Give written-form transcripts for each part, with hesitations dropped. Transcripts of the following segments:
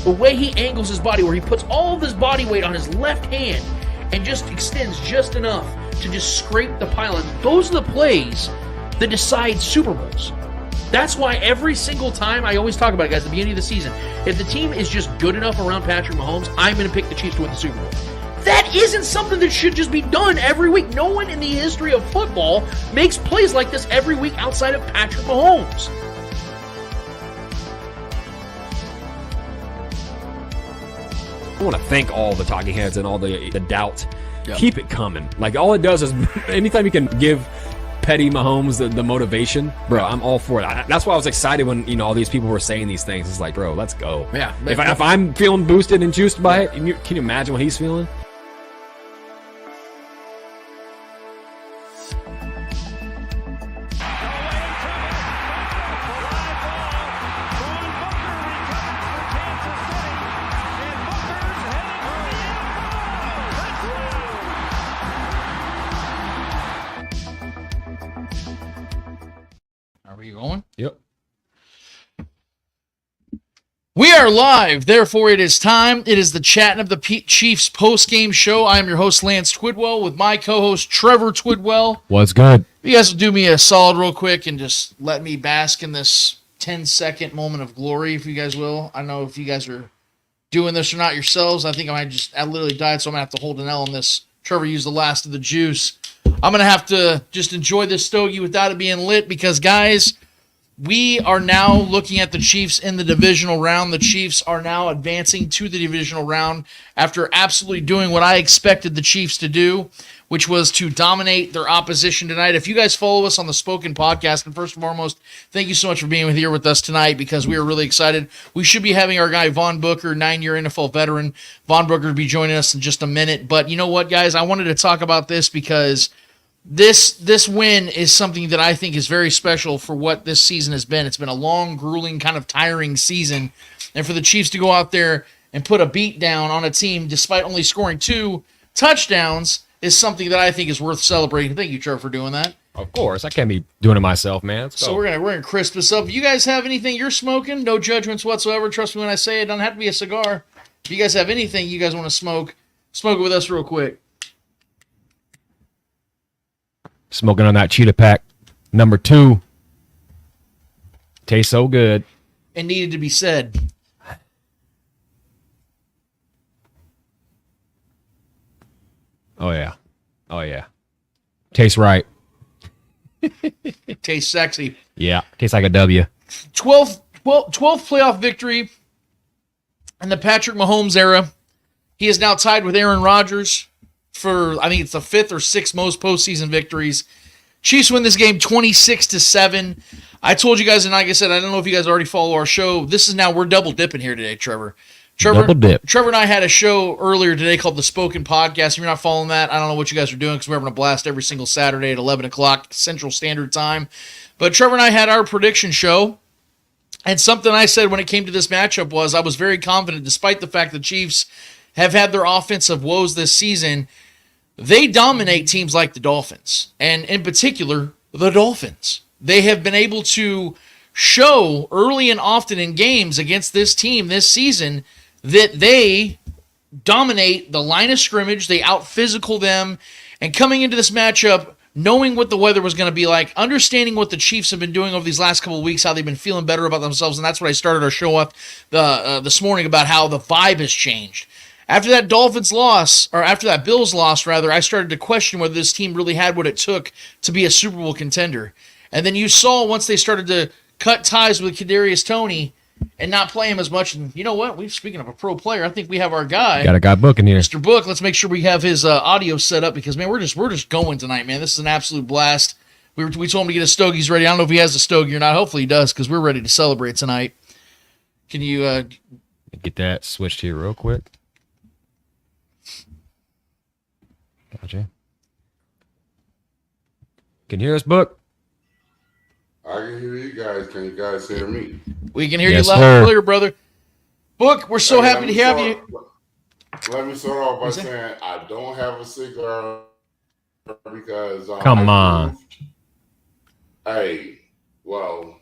The way he angles his body, where he puts all of his body weight on his left hand and just extends just enough to just scrape the pylon. Those are the plays that decide Super Bowls. That's why every single time, I always talk about it, guys, at the beginning of the season, if the team is just good enough around Patrick Mahomes, I'm going to pick the Chiefs to win the Super Bowl. That isn't something that should just be done every week. No one in the history of football makes plays like this every week outside of Patrick Mahomes. I want to thank all the talking heads and all the doubt. Yep. Keep it coming. Like, all it does is anytime you can give petty Mahomes the motivation, bro, I'm all for it. That's why I was excited when, all these people were saying these things. It's like, bro, let's go. Yeah. If I'm feeling boosted and juiced by it, can you imagine what he's feeling? Are we going? Yep. We are live, therefore it is time. It is the Chattin of the Chiefs post-game show. I am your host, Lance Twidwell, with my co-host, Trevor Twidwell. What's good? You guys will do me a solid real quick and just let me bask in this 10-second moment of glory, if you guys will. I know if you guys are doing this or not yourselves, I think I literally died, so I'm going to have to hold an L on this. Trevor used the last of the juice. I'm going to have to just enjoy this stogie without it being lit because, guys, we are now looking at the Chiefs in the divisional round. The Chiefs are now advancing to the divisional round after absolutely doing what I expected the Chiefs to do, which was to dominate their opposition tonight. If you guys follow us on the Spoken Podcast, and first and foremost, thank you so much for being here with us tonight because we are really excited. We should be having our guy Vaughn Booker, 9-year NFL veteran. Vaughn Booker will be joining us in just a minute. But you know what, guys? I wanted to talk about this because this win is something that I think is very special for what this season has been. It's been a long, grueling, kind of tiring season. And for the Chiefs to go out there and put a beat down on a team despite only scoring 2 touchdowns is something that I think is worth celebrating. Thank you, Trevor, for doing that. Of course. I can't be doing it myself, man. Let's go. So we're gonna crisp this up. If you guys have anything you're smoking, no judgments whatsoever. Trust me when I say it doesn't have to be a cigar. If you guys have anything you guys want to smoke it with us real quick. Smoking on that Cheetah Pack, number 2. Tastes so good. It needed to be said. Oh, yeah. Oh, yeah. Tastes right. Tastes sexy. Yeah. Tastes like a W. 12th playoff victory in the Patrick Mahomes era. He is now tied with Aaron Rodgers for, I think it's the 5th or 6th most postseason victories. Chiefs win this game 26-7. I told you guys, and like I said, I don't know if you guys already follow our show. We're double dipping here today, Trevor. Double dip. Trevor and I had a show earlier today called The Spoken Podcast. If you're not following that, I don't know what you guys are doing because we're having a blast every single Saturday at 11 o'clock Central Standard Time. But Trevor and I had our prediction show, and something I said when it came to this matchup was I was very confident, despite the fact the Chiefs have had their offensive woes this season. They dominate teams like the Dolphins, and in particular, the Dolphins. They have been able to show early and often in games against this team this season that they dominate the line of scrimmage, they out-physical them, and coming into this matchup, knowing what the weather was going to be like, understanding what the Chiefs have been doing over these last couple of weeks, how they've been feeling better about themselves, and that's what I started our show off this morning about how the vibe has changed. After that Bills loss, I started to question whether this team really had what it took to be a Super Bowl contender. And then you saw once they started to cut ties with Kadarius Toney and not play him as much. And you know what? Speaking of a pro player, I think we have our guy. Got a guy Book in here. Mr. Book, let's make sure we have his audio set up because, man, we're just going tonight, man. This is an absolute blast. We told him to get his stogies ready. I don't know if he has a stogie or not. Hopefully he does because we're ready to celebrate tonight. Can you get that switched here real quick? Gotcha. Can you hear us, Book? I can hear you guys. Can you guys hear me? We can hear you loud and clear, brother. Book, we're so happy to have you. Let me start off by saying I don't have a cigar because come on. Hey, well,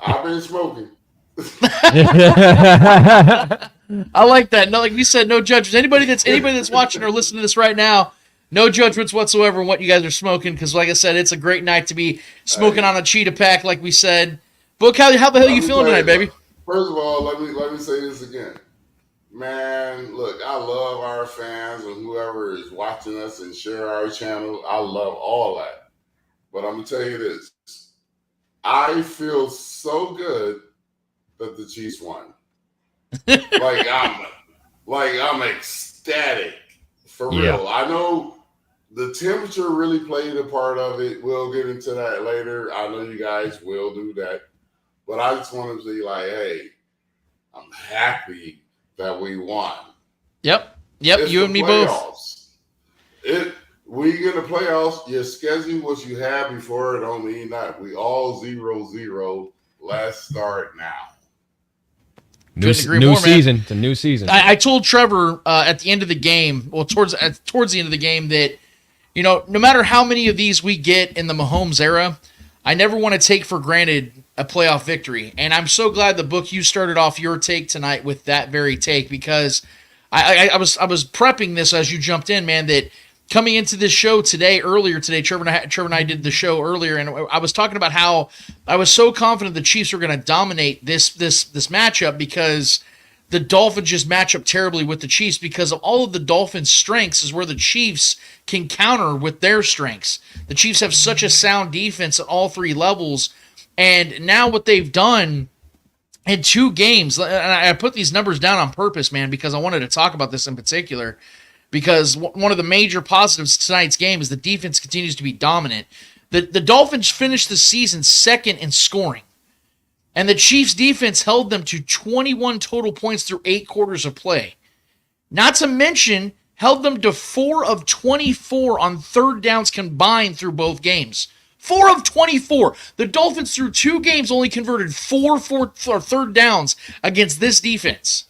I've been smoking I like that. No, like we said, no judgments. Anybody that's watching or listening to this right now, no judgments whatsoever on what you guys are smoking. Because, like I said, it's a great night to be smoking on a Cheetah Pack, like we said. Book, how the hell are you feeling tonight, baby? First of all, let me say this again. Man, look, I love our fans and whoever is watching us and share our channel. I love all that. But I'm going to tell you this. I feel so good that the Chiefs won. I'm ecstatic. For real. Yeah. I know the temperature really played a part of it. We'll get into that later. I know you guys will do that. But I just want to be like, hey, I'm happy that we won. Yep. It's You and me playoffs. We get the playoffs. Your schedule what you had before, it don't mean that. We all 0-0. Let's start now. New season. It's a new season. I told Trevor at the end of the game, towards the end of the game, that no matter how many of these we get in the Mahomes era, I never want to take for granted a playoff victory. And I'm so glad the book you started off your take tonight with that very take, because I was prepping this as you jumped in, man, that coming into this show earlier today, Trevor and I did the show earlier, and I was talking about how I was so confident the Chiefs were going to dominate this matchup because the Dolphins just match up terribly with the Chiefs, because of all of the Dolphins' strengths is where the Chiefs can counter with their strengths. The Chiefs have such a sound defense at all three levels, and now what they've done in 2 games, and I put these numbers down on purpose, man, because I wanted to talk about this in particular, because one of the major positives of tonight's game is the defense continues to be dominant. The Dolphins finished the season second in scoring, and the Chiefs' defense held them to 21 total points through 8 quarters of play. Not to mention, held them to 4 of 24 on third downs combined through both games. 4 of 24. The Dolphins through 2 games only converted 4 third downs against this defense.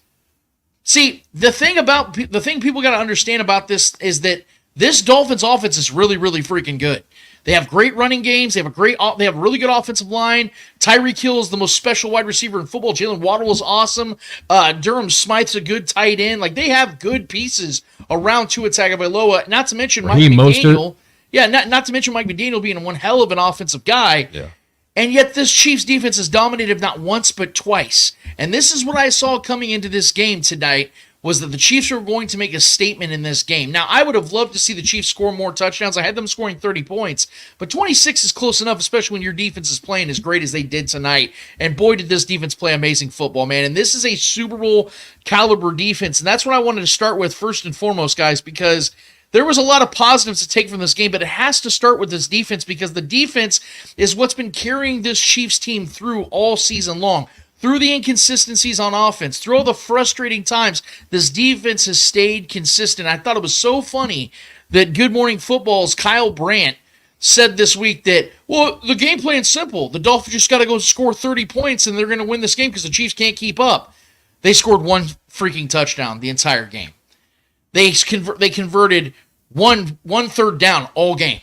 See, the thing people got to understand about this is that this Dolphins offense is really, really freaking good. They have great running games. They have a really good offensive line. Tyreek Hill is the most special wide receiver in football. Jalen Waddle is awesome. Durham Smythe's a good tight end. Like, they have good pieces around Tua Tagovailoa. Not to mention Mike McDaniel. Yeah, not to mention Mike McDaniel being one hell of an offensive guy. Yeah. And yet this Chiefs defense is dominated not once but twice. And this is what I saw coming into this game tonight, was that the Chiefs were going to make a statement in this game. Now, I would have loved to see the Chiefs score more touchdowns. I had them scoring 30 points, but 26 is close enough, especially when your defense is playing as great as they did tonight. And boy, did this defense play amazing football, man. And this is a Super Bowl caliber defense. And that's what I wanted to start with first and foremost, guys, because there was a lot of positives to take from this game, but it has to start with this defense, because the defense is what's been carrying this Chiefs team through all season long. Through the inconsistencies on offense, through all the frustrating times, this defense has stayed consistent. I thought it was so funny that Good Morning Football's Kyle Brandt said this week that, well, the game plan's simple. The Dolphins just got to go score 30 points and they're going to win this game because the Chiefs can't keep up. They scored 1 freaking touchdown the entire game. They converted one third down all game.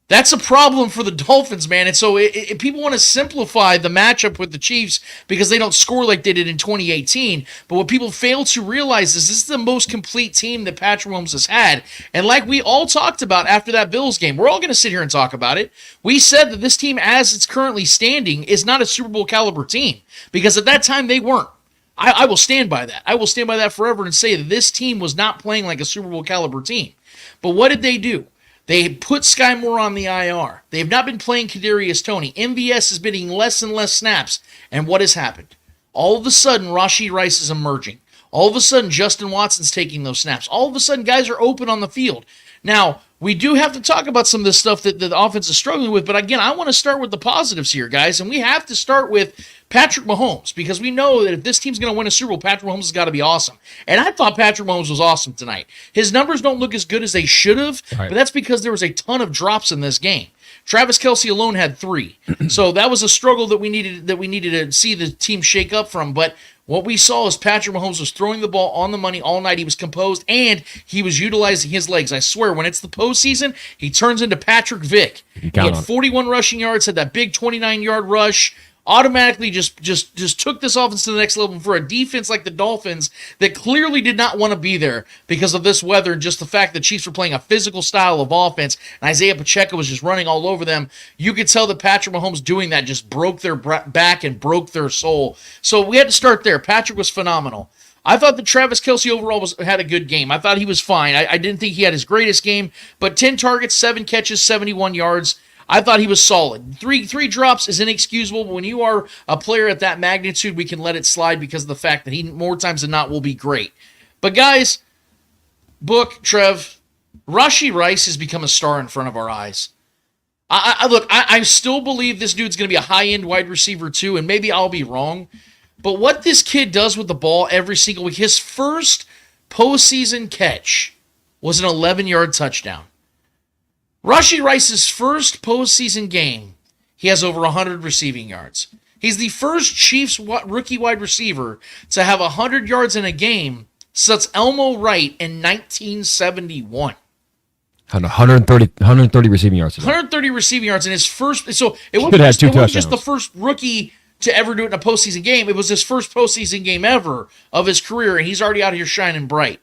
That's a problem for the Dolphins, man. And so people want to simplify the matchup with the Chiefs because they don't score like they did in 2018. But what people fail to realize is this is the most complete team that Patrick Mahomes has had. And like we all talked about after that Bills game, we're all going to sit here and talk about it. We said that this team, as it's currently standing, is not a Super Bowl caliber team, because at that time they weren't. I will stand by that. I will stand by that forever and say that this team was not playing like a Super Bowl caliber team. But what did they do? They put Sky Moore on the IR. They have not been playing Kadarius Toney. MVS is getting less and less snaps. And what has happened? All of a sudden, Rashee Rice is emerging. All of a sudden, Justin Watson's taking those snaps. All of a sudden, guys are open on the field. Now, we do have to talk about some of this stuff that the offense is struggling with. But again, I want to start with the positives here, guys. And we have to start with Patrick Mahomes, because we know that if this team's going to win a Super Bowl, Patrick Mahomes has got to be awesome. And I thought Patrick Mahomes was awesome tonight. His numbers don't look as good as they should have, but that's because there was a ton of drops in this game. Travis Kelce alone had 3. So that was a struggle that we needed to see the team shake up from. But what we saw is Patrick Mahomes was throwing the ball on the money all night. He was composed, and he was utilizing his legs. I swear, when it's the postseason, he turns into Patrick Vick. He had 41 rushing yards, had that big 29-yard rush automatically just took this offense to the next level for a defense like the Dolphins that clearly did not want to be there because of this weather and just the fact that Chiefs were playing a physical style of offense and Isaiah Pacheco was just running all over them. You could tell that Patrick Mahomes doing that just broke their back and broke their soul. So we had to start there. Patrick was phenomenal. I thought that Travis Kelce overall had a good game. I thought he was fine. I didn't think he had his greatest game, but 10 targets, 7 catches, 71 yards. I thought he was solid. Three drops is inexcusable, but when you are a player at that magnitude, we can let it slide because of the fact that he, more times than not, will be great. But guys, Book, Trev, Rashee Rice has become a star in front of our eyes. I still believe this dude's going to be a high-end wide receiver too, and maybe I'll be wrong. But what this kid does with the ball every single week, his first postseason catch was an 11-yard touchdown. Rashee Rice's first postseason game, he has over 100 receiving yards. He's the first Chiefs rookie wide receiver to have 100 yards in a game since Elmo Wright in 1971. 130 receiving yards. 130 receiving yards in his first. So it wasn't just the first rookie to ever do it in a postseason game. It was his first postseason game ever of his career, and he's already out here shining bright.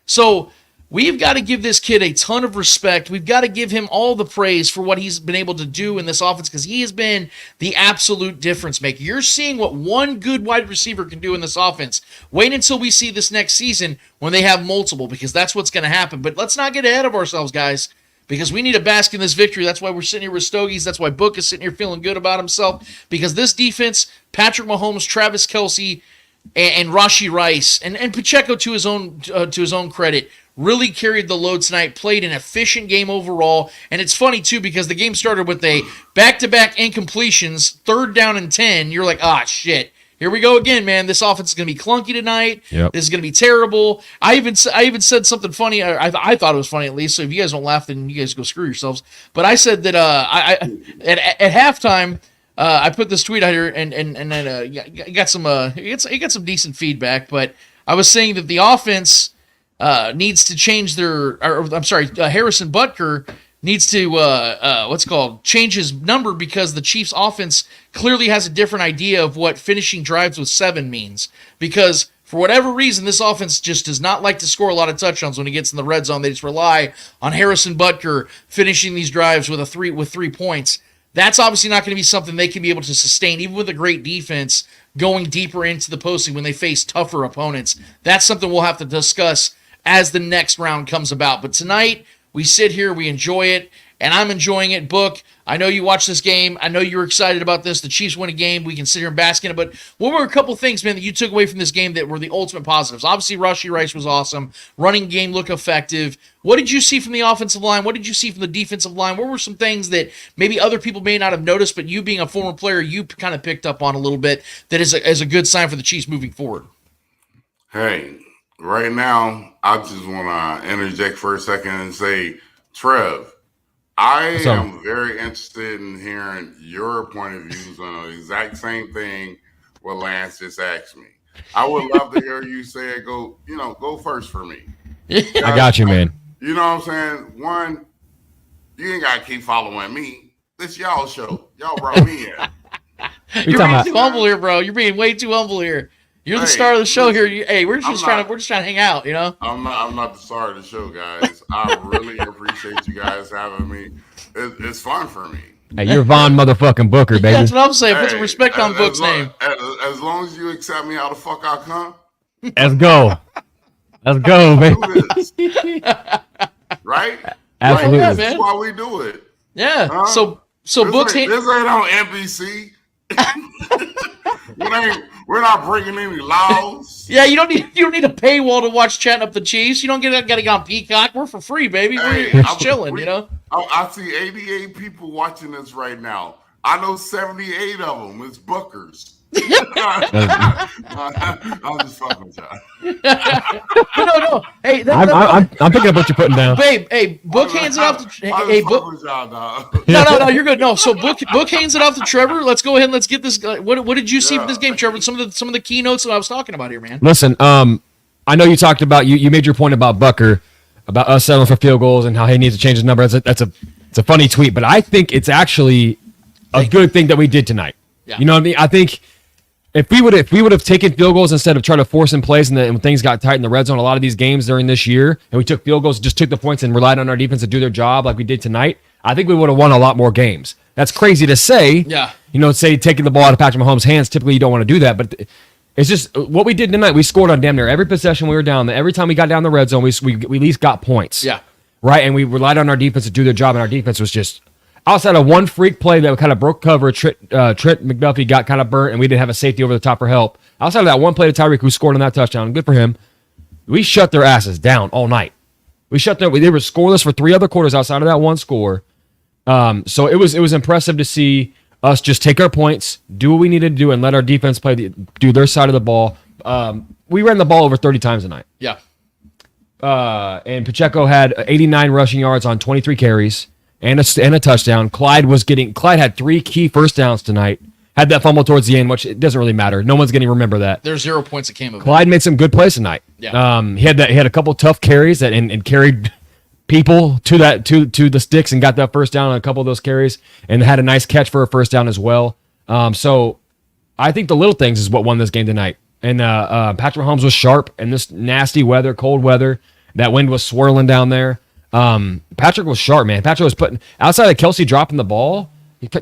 So we've got to give this kid a ton of respect. We've got to give him all the praise for what he's been able to do in this offense because he has been the absolute difference maker. You're seeing what one good wide receiver can do in this offense. Wait until we see this next season when they have multiple because that's what's going to happen. But let's not get ahead of ourselves, guys, because we need to bask in this victory. That's why we're sitting here with Stogies. That's why Book is sitting here feeling good about himself because this defense, Patrick Mahomes, Travis Kelce, and Rashee Rice, and Pacheco to his own credit, really carried the load tonight, played an efficient game overall. And it's funny, too, because the game started with a back-to-back incompletions, 3rd down and 10. You're like, shit. Here we go again, man. This offense is going to be clunky tonight. Yep. This is going to be terrible. I even said something funny. I thought it was funny, at least. So if you guys don't laugh, then you guys go screw yourselves. But I said that at halftime, I put this tweet out here, and it got some decent feedback. But I was saying that the offense needs to change Harrison Butker needs to change his number because the Chiefs offense clearly has a different idea of what finishing drives with 7 means. Because for whatever reason, this offense just does not like to score a lot of touchdowns when it gets in the red zone. They just rely on Harrison Butker finishing these drives with 3 points. That's obviously not going to be something they can be able to sustain, even with a great defense going deeper into the postseason when they face tougher opponents. That's something we'll have to discuss as the next round comes about. But tonight, we sit here, we enjoy it, and I'm enjoying it. Book, I know you watched this game. I know you were excited about this. The Chiefs win a game. We can sit here and bask in it. But what were a couple things, man, that you took away from this game that were the ultimate positives? Obviously, Rashee Rice was awesome. Running game looked effective. What did you see from the offensive line? What did you see from the defensive line? What were some things that maybe other people may not have noticed, but you being a former player, you kind of picked up on a little bit that is a good sign for the Chiefs moving forward? Hey, right now, I just want to interject for a second and say, Trev, I am very interested in hearing your point of views on the exact same thing what Lance just asked me. I would love to hear you say it. Go first for me. I got you, man. You know what I'm saying? One, you ain't got to keep following me. This y'all show. Y'all brought me in. You're being too humble here, bro. You're being way too humble here. You're the star of the show here. We're just trying to hang out, you know? I'm not the star of the show, guys. I really appreciate you guys having me. It's fun for me. Hey, you're Vaughn motherfucking Booker, baby. That's what I'm saying. Put some respect on Book's name. As long as you accept me how the fuck I come. Let's go. Let's go, baby. Right? Absolutely. Right? That's why we do it. Yeah. Huh? So Book's this ain't on NBC. We're not breaking any laws. Yeah, you don't need a paywall to watch Chatting Up the Chiefs. You don't got to get on Peacock. We're for free, baby. We're just chilling, you know. I see 88 people watching this right now. I know 78 of them. It's Bookers. I'm just fucking with y'all. No. Hey, I'm picking up what you're putting down, babe. Hey, Book hands it off to. Hey, Book. No. You're good. No, so Book hands it off to Trevor. Let's go ahead and let's get this. What did you see from this game, Trevor? Some of the keynotes that I was talking about here, man. Listen, I know you talked about you made your point about Butker, about us settling for field goals and how he needs to change his number. It's a funny tweet, but I think it's actually a good thing that we did tonight. Yeah. You know what I mean? I think if we would have taken field goals instead of trying to force in plays, and when things got tight in the red zone, a lot of these games during this year, and we took field goals, just took the points and relied on our defense to do their job like we did tonight, I think we would have won a lot more games. That's crazy to say. Yeah. Say taking the ball out of Patrick Mahomes' hands, typically you don't want to do that, but it's just what we did tonight. We scored on damn near every possession we were down. Every time we got down the red zone, we at least got points. Yeah. Right? And we relied on our defense to do their job, and our defense was just outside of one freak play that kind of broke cover. Trent McDuffie got kind of burnt, and we didn't have a safety over the top for help. Outside of that one play to Tyreek, who scored on that touchdown, good for him. We shut their asses down all night. They were scoreless for 3 other quarters outside of that one score. So it was impressive to see us just take our points, do what we needed to do, and let our defense do their side of the ball. We ran the ball over 30 times tonight. Yeah. And Pacheco had 89 rushing yards on 23 carries and a touchdown. Clyde had 3 key first downs tonight. Had that fumble towards the end, which it doesn't really matter. No one's going to remember that. There's 0 points that came of it. Clyde made some good plays tonight. Yeah. He had a couple tough carries and carried people to the sticks and got that first down on a couple of those carries, and had a nice catch for a first down as well. So I think the little things is what won this game tonight. And Patrick Mahomes was sharp in this nasty weather, cold weather. That wind was swirling down there. Patrick was sharp, man. Patrick was putting outside of Kelsey dropping the ball.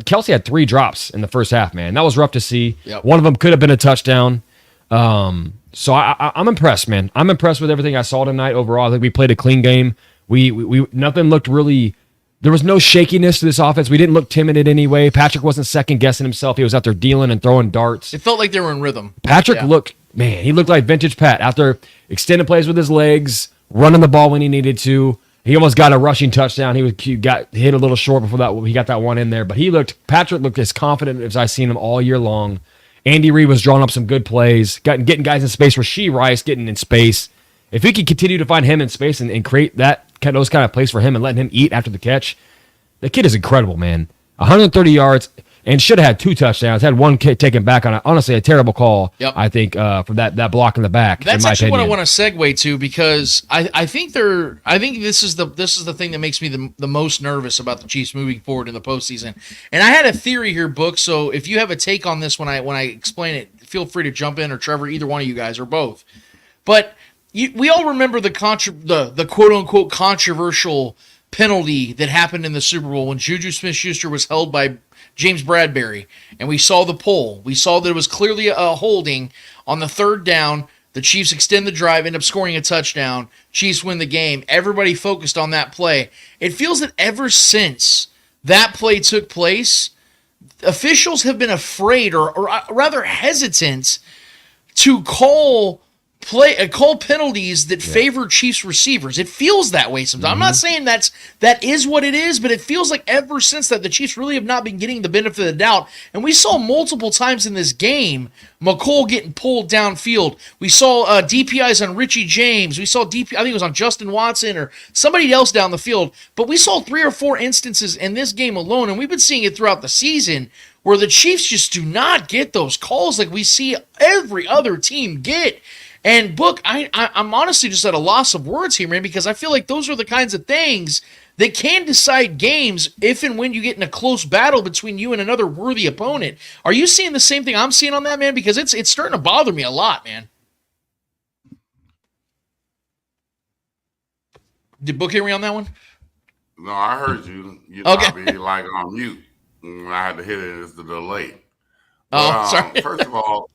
Kelsey had 3 drops in the first half, man. That was rough to see. Yep. One of them could have been a touchdown. So I'm impressed, man. I'm impressed with everything I saw tonight overall. I think we played a clean game. We nothing looked really. There was no shakiness to this offense. We didn't look timid in any way. Patrick wasn't second guessing himself. He was out there dealing and throwing darts. It felt like they were in rhythm. Patrick looked like vintage Pat out there extending plays with his legs, running the ball when he needed to. He almost got a rushing touchdown. He got hit a little short before that. He got that one in there, but Patrick looked as confident as I've seen him all year long. Andy Reid was drawing up some good plays, getting guys in space. Rashee Rice getting in space. If we could continue to find him in space and create those kind of plays for him and letting him eat after the catch, the kid is incredible, man. 130 yards and should have had 2 touchdowns. Had one kid taken back on honestly a terrible call. Yep. I think for that block in the back. That's in my actually opinion. what I want to segue to, because I think this is the thing that makes me the most nervous about the Chiefs moving forward in the postseason. And I had a theory here, Book. So if you have a take on this when I explain it, feel free to jump in, or Trevor, either one of you guys or both. But we all remember the quote unquote controversial penalty that happened in the Super Bowl when Juju Smith-Schuster was held by James Bradbury, and we saw the poll. We saw that it was clearly a holding on the 3rd down. The Chiefs extend the drive, end up scoring a touchdown. Chiefs win the game. Everybody focused on that play. It feels that ever since that play took place, officials have been afraid, or rather hesitant, to call penalties that favor Chiefs receivers. It feels that way sometimes. I'm not saying that is what it is, but it feels like ever since that the Chiefs really have not been getting the benefit of the doubt. And we saw multiple times in this game McColl getting pulled downfield. We saw DPIs on Richie James. We saw I think it was on Justin Watson or somebody else down the field. But we saw 3 or 4 instances in this game alone, and we've been seeing it throughout the season, where the Chiefs just do not get those calls like we see every other team get. And Book, I'm honestly just at a loss of words here, man, because I feel like those are the kinds of things that can decide games if and when you get in a close battle between you and another worthy opponent. Are you seeing the same thing I'm seeing on that, man? Because it's starting to bother me a lot, man. Did Book hear me on that one? No, I heard you. You Okay. might be like on mute. I had to hit it as the delay. Sorry. First of all,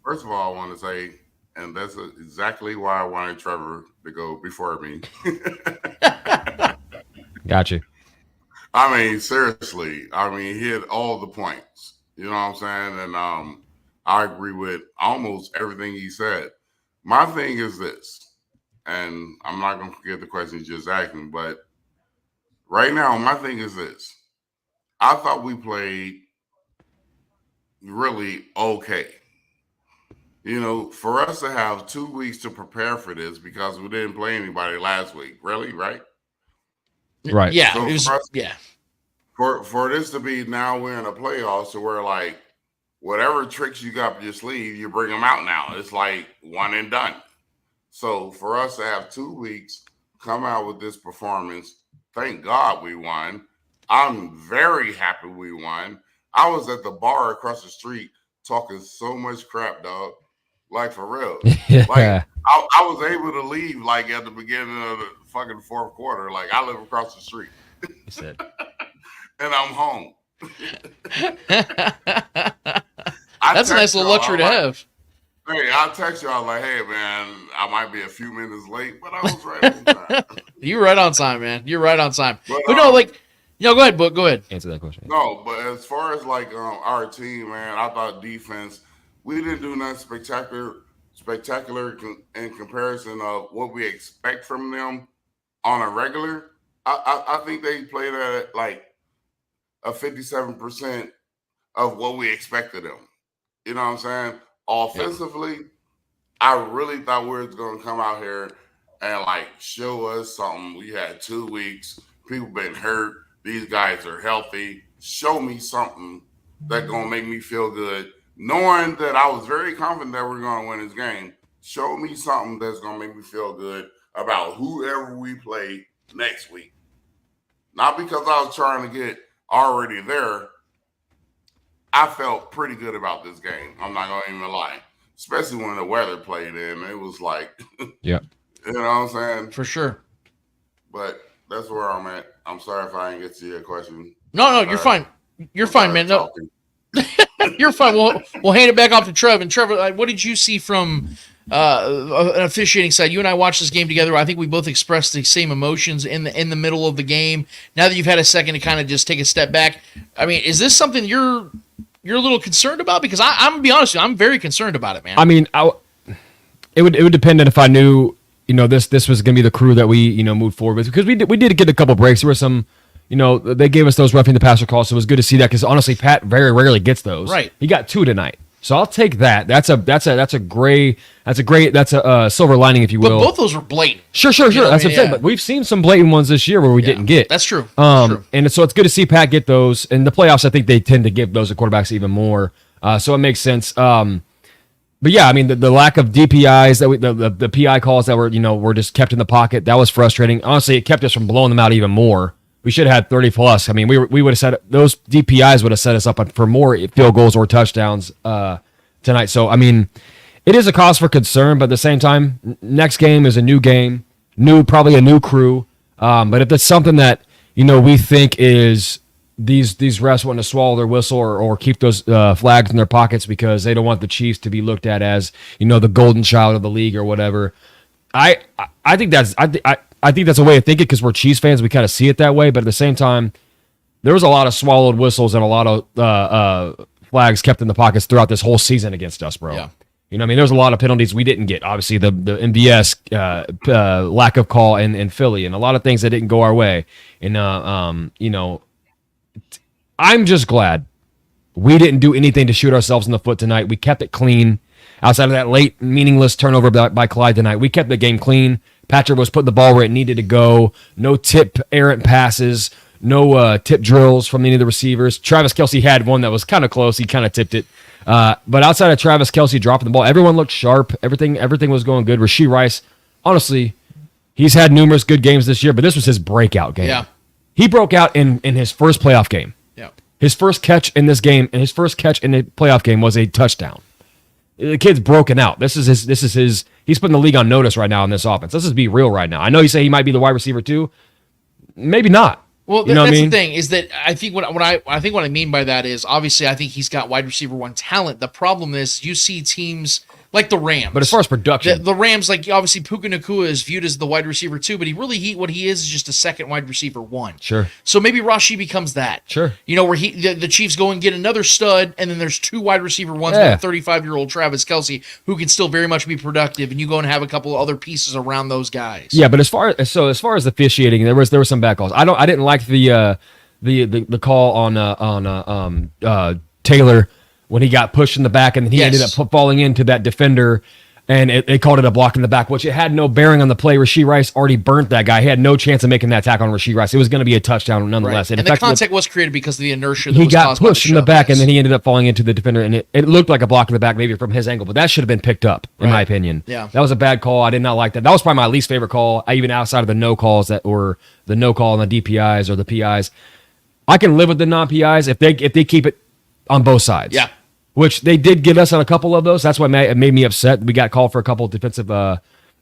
I want to say, and that's exactly why I wanted Trevor to go before me. Gotcha. I mean, seriously. I mean, he hit all the points. You know what I'm saying? And I agree with almost everything he said. My thing is this, and I'm not going to forget the question you just asked me, but right now, my thing is this. I thought we played really okay. You know, for us to have 2 weeks to prepare for this because we didn't play anybody last week. Really, right? Right. Yeah. So It was, for us- yeah. For this to be now we're in a playoff, so we're like, whatever tricks you got up your sleeve, you bring them out now. It's like one and done. So for us to have 2 weeks, come out with this performance, thank God we won. I'm very happy we won. I was at the bar across the street talking so much crap, dog. Like, for real. Yeah. Like, I was able to leave, like, at the beginning of the fucking fourth quarter. Like, I live across the street. You said. And I'm home. That's a nice little luxury to have. Hey, I'll text you. I was like, hey, man, I might be a few minutes late, but I was right on time. You're right on time, man. You're right on time. But no, like, go ahead, Book. Go ahead. Answer that question. No, but as far as, like, our team, man, I thought defense, we didn't do nothing spectacular in comparison of what we expect from them on a regular. I think they played at, like, a 57% of what we expected them. You know what I'm saying? Offensively, I really thought we were going to come out here and, like, show us something. We had 2 weeks. People been hurt. These guys are healthy. Show me something that's going to make me feel good. Knowing that I was very confident that we're going to win this game, show me something that's going to make me feel good about whoever we play next week. Not because I was trying to get already there. I felt pretty good about this game. I'm not going to even lie. Especially when the weather played in. It was like, yeah. You know what I'm saying? For sure. But that's where I'm at. I'm sorry if I didn't get to your question. No, you're fine. You're fine, man. No, you're fine. We'll hand it back off to Trev. And Trevor, what did you see from an officiating side? You and I watched this game together. I think we both expressed the same emotions in the middle of the game. Now that you've had a second to kind of just take a step back, I mean, is this something you're a little concerned about? Because I'm gonna be honest with you, I'm very concerned about it, man. I mean, it would depend on if I knew, this was going to be the crew that we, moved forward with, because we did get a couple breaks. There were some, they gave us those roughing the passer calls, so it was good to see that, because honestly, Pat very rarely gets those. Right. He got 2 tonight, so I'll take that. That's a silver lining, if you will. But both those were blatant. Sure. That's what I'm saying. But we've seen some blatant ones this year where we didn't get. That's true. And so it's good to see Pat get those. In the playoffs, I think they tend to give those to quarterbacks even more. So it makes sense. But yeah, I mean, the lack of DPIs, the PI calls that were just kept in the pocket, that was frustrating. Honestly, it kept us from blowing them out even more. We should have had 30 plus. I mean, we would have set those DPIs would have set us up for more field goals or touchdowns tonight. So I mean, it is a cause for concern, but at the same time, next game is a new game, probably a new crew. But if it's something that we think is these refs want to swallow their whistle or keep those flags in their pockets because they don't want the Chiefs to be looked at as the golden child of the league or whatever, I think that's I think that's a way of thinking, because we're Chiefs fans. We kind of see it that way. But at the same time, there was a lot of swallowed whistles and a lot of flags kept in the pockets throughout this whole season against us, bro. Yeah. I mean, there's a lot of penalties we didn't get. Obviously, the MVS lack of call in Philly, and a lot of things that didn't go our way. And I'm just glad we didn't do anything to shoot ourselves in the foot tonight. We kept it clean. Outside of that late, meaningless turnover by Clyde tonight, we kept the game clean. Patrick was putting the ball where it needed to go. No tip errant passes. No tip drills from any of the receivers. Travis Kelce had one that was kind of close. He kind of tipped it. But outside of Travis Kelce dropping the ball, everyone looked sharp. Everything was going good. Rashee Rice, honestly, he's had numerous good games this year, but this was his breakout game. Yeah. He broke out in his first playoff game. Yeah. His first catch in this game and his first catch in the playoff game was a touchdown. The kid's broken out. This is his. He's putting the league on notice right now in this offense. Let's just be real right now. I know you say he might be the wide receiver too. Maybe not. Well, that's the thing, is that I think what I mean by that is, obviously I think he's got wide receiver 1 talent. The problem is you see teams like the Rams. But as far as production, the Rams, like obviously Puka Nacua is viewed as the wide receiver 2, but what he is just a second wide receiver 1. Sure. So maybe Rashee becomes that. Sure. Where the Chiefs go and get another stud, and then there's 2 wide receiver 1s, with a 35-year-old Travis Kelce who can still very much be productive, and you go and have a couple of other pieces around those guys. Yeah, but as far as the officiating, there were some bad calls. I didn't like the call on Taylor when he got pushed in the back, and then he ended up falling into that defender, and they called it a block in the back, which it had no bearing on the play. Rashee Rice already burnt that guy. He had no chance of making that tackle on Rashee Rice. It was going to be a touchdown nonetheless. Right. And the contact was created because of the inertia that he was got caused pushed by in the back, and then he ended up falling into the defender, and it looked like a block in the back maybe from his angle, but that should have been picked up, in my opinion. Yeah. That was a bad call. I did not like that. That was probably my least favorite call, even outside of the no calls or the no call on the DPIs or the PIs. I can live with the non-PIs if they keep it on both sides. Yeah. Which they did give us on a couple of those. That's what it made me upset. We got called for a couple of defensive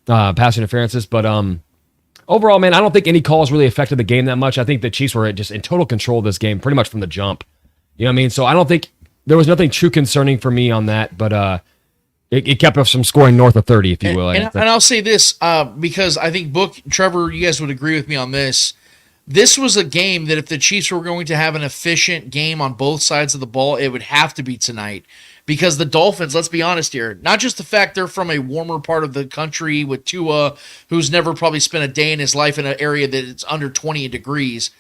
pass interferences. But overall, man, I don't think any calls really affected the game that much. I think the Chiefs were just in total control of this game pretty much from the jump. You know what I mean? So I don't think there was nothing too concerning for me on that. But it kept us from scoring north of 30, if you will. And I'll say this because I think Trevor, you guys would agree with me on this. This was a game that if the Chiefs were going to have an efficient game on both sides of the ball, it would have to be tonight. Because the Dolphins, let's be honest here, not just the fact they're from a warmer part of the country with Tua, who's never probably spent a day in his life in an area that it's under 20 degrees,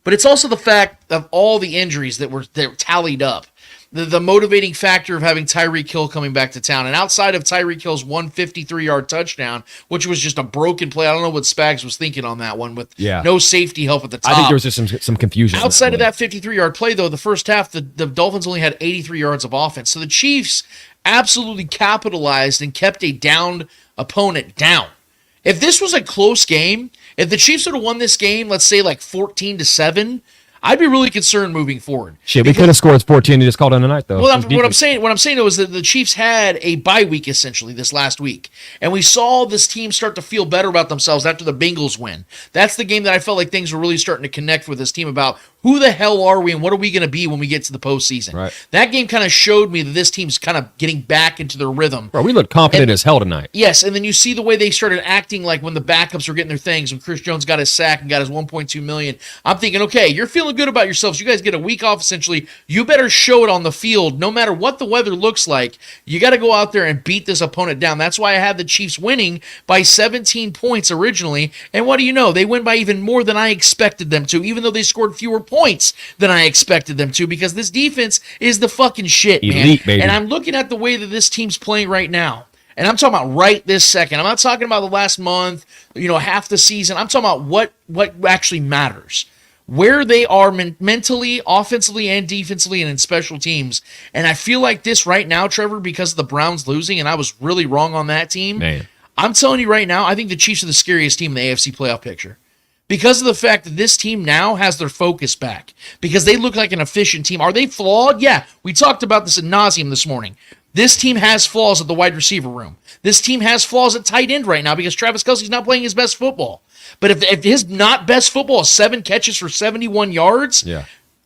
but it's also the fact of all the injuries that were tallied up. The motivating factor of having Tyreek Hill coming back to town. And outside of Tyreek Hill's 153-yard touchdown, which was just a broken play, I don't know what Spags was thinking on that one with no safety help at the top. I think there was just some confusion. Outside of that 53-yard play, though, the first half, the Dolphins only had 83 yards of offense. So the Chiefs absolutely capitalized and kept a downed opponent down. If this was a close game, if the Chiefs would have won this game, let's say like 14-7, I'd be really concerned moving forward. Shit, we could have scored 14 and just called it a night, though. Well, what I'm saying though is that the Chiefs had a bye week essentially this last week, and we saw this team start to feel better about themselves after the Bengals win. That's the game that I felt like things were really starting to connect with this team about who the hell are we and what are we going to be when we get to the postseason. Right. That game kind of showed me that this team's kind of getting back into their rhythm. Bro, we looked confident as hell tonight. Yes, and then you see the way they started acting like when the backups were getting their things, when Chris Jones got his sack and got his $1.2 million. I'm thinking, okay, you're feeling good about yourselves. You guys get a week off essentially. You better show it on the field no matter what the weather looks like. You got to go out there and beat this opponent down. That's why I had the Chiefs winning by 17 points originally. And what do you know? They win by even more than I expected them to, even though they scored fewer points than I expected them to, because this defense is the fucking shit, man. Elite, baby. And I'm looking at the way that this team's playing right now. And I'm talking about right this second. I'm not talking about the last month, half the season. I'm talking about what actually matters. Where they are mentally, offensively, and defensively, and in special teams. And I feel like this right now, Trevor, because of the Browns losing, and I was really wrong on that team. Man. I'm telling you right now, I think the Chiefs are the scariest team in the AFC playoff picture. Because of the fact that this team now has their focus back. Because they look like an efficient team. Are they flawed? Yeah. We talked about this ad nauseum this morning. This team has flaws at the wide receiver room. This team has flaws at tight end right now because Travis Kelce's not playing his best football. But if his not best football is 7 catches for 71 yards,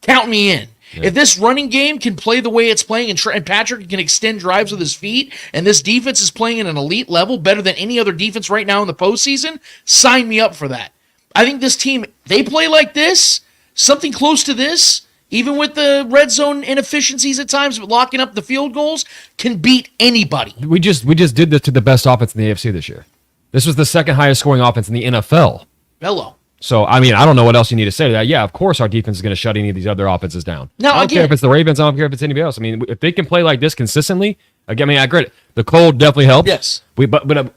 count me in. Yeah. If this running game can play the way it's playing and Patrick can extend drives with his feet and this defense is playing at an elite level better than any other defense right now in the postseason, sign me up for that. I think this team, they play like this, something close to this, even with the red zone inefficiencies at times, but locking up the field goals, can beat anybody. We just did this to the best offense in the AFC this year. This was the second highest scoring offense in the NFL. Hello. So, I mean, I don't know what else you need to say to that. Yeah, of course our defense is going to shut any of these other offenses down. Now, I don't care if it's the Ravens. I don't care if it's anybody else. I mean, if they can play like this consistently, I agree. The cold definitely helps. Yes. But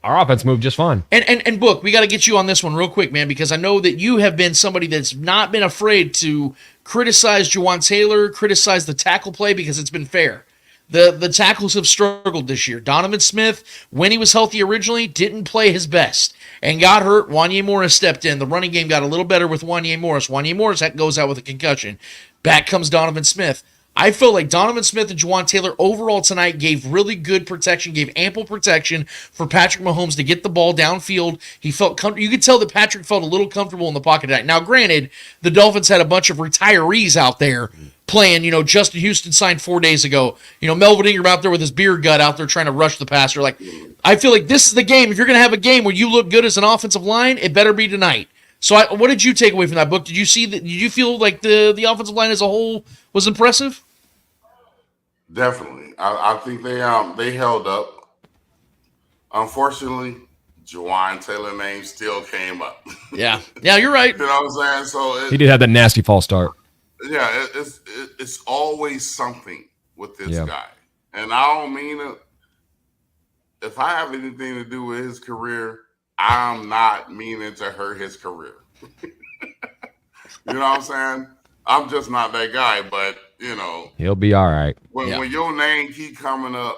our offense moved just fine. And Book, we got to get you on this one real quick, man, because I know that you have been somebody that's not been afraid to criticize Juwan Taylor, criticize the tackle play because it's been fair. The tackles have struggled this year. Donovan Smith, when he was healthy originally, didn't play his best and got hurt. Wanya Morris stepped in. The running game got a little better with Wanya Morris. Wanya Morris goes out with a concussion. Back comes Donovan Smith. I feel like Donovan Smith and Juwan Taylor overall tonight gave really good protection, gave ample protection for Patrick Mahomes to get the ball downfield. He felt comfortable. You could tell that Patrick felt a little comfortable in the pocket tonight. Now, granted, the Dolphins had a bunch of retirees out there playing. Justin Houston signed 4 days ago. Melvin Ingram out there with his beer gut out there trying to rush the passer. I feel like this is the game. If you're going to have a game where you look good as an offensive line, it better be tonight. So what did you take away from that, Book? Did you see that? Did you feel like the offensive line as a whole was impressive? Definitely. I think they held up. Unfortunately, Juwan Taylor name still came up. Yeah, you're right. You know what I'm saying? So he did have that nasty false start. Yeah, it's always something with this guy. And I don't mean it. If I have anything to do with his career, I'm not meaning to hurt his career. You know what I'm saying? I'm just not that guy, but he'll be all right. When your name keep coming up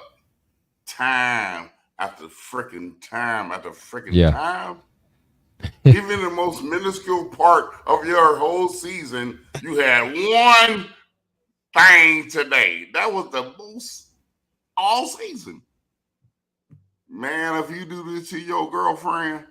time after freaking time after freaking time, even the most minuscule part of your whole season, you had one thing today. That was the most all season. Man, if you do this to your girlfriend.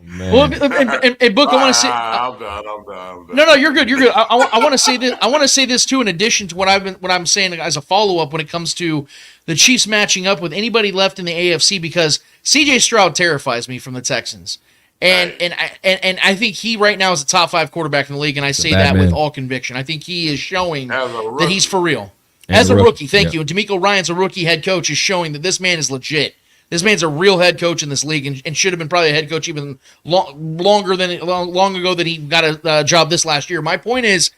Man. Well, and Book, I want to say. I'm done. No, you're good. You're good. I want to say this. I want to say this too. In addition to what I'm saying as a follow up when it comes to the Chiefs matching up with anybody left in the AFC, because C.J. Stroud terrifies me from the Texans, and I think he right now is a top 5 quarterback in the league, and I say that with all conviction. I think he is showing that he's for real as a rookie. Thank you. And D'Amico Ryan's a rookie head coach, is showing that this man is legit. This man's a real head coach in this league, and should have been probably a head coach even long ago that he got a job this last year. My point is,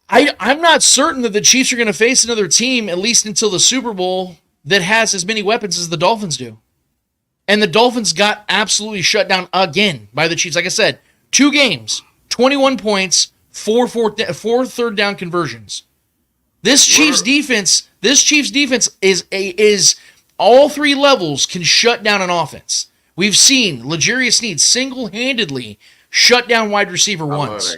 I'm not certain that the Chiefs are going to face another team, at least until the Super Bowl, that has as many weapons as the Dolphins do. And the Dolphins got absolutely shut down again by the Chiefs. Like I said, 2 games, 21 points, 4 third down conversions. This Chiefs defense is all 3 levels can shut down an offense. We've seen L'Jarius Sneed single-handedly shut down wide receiver ones.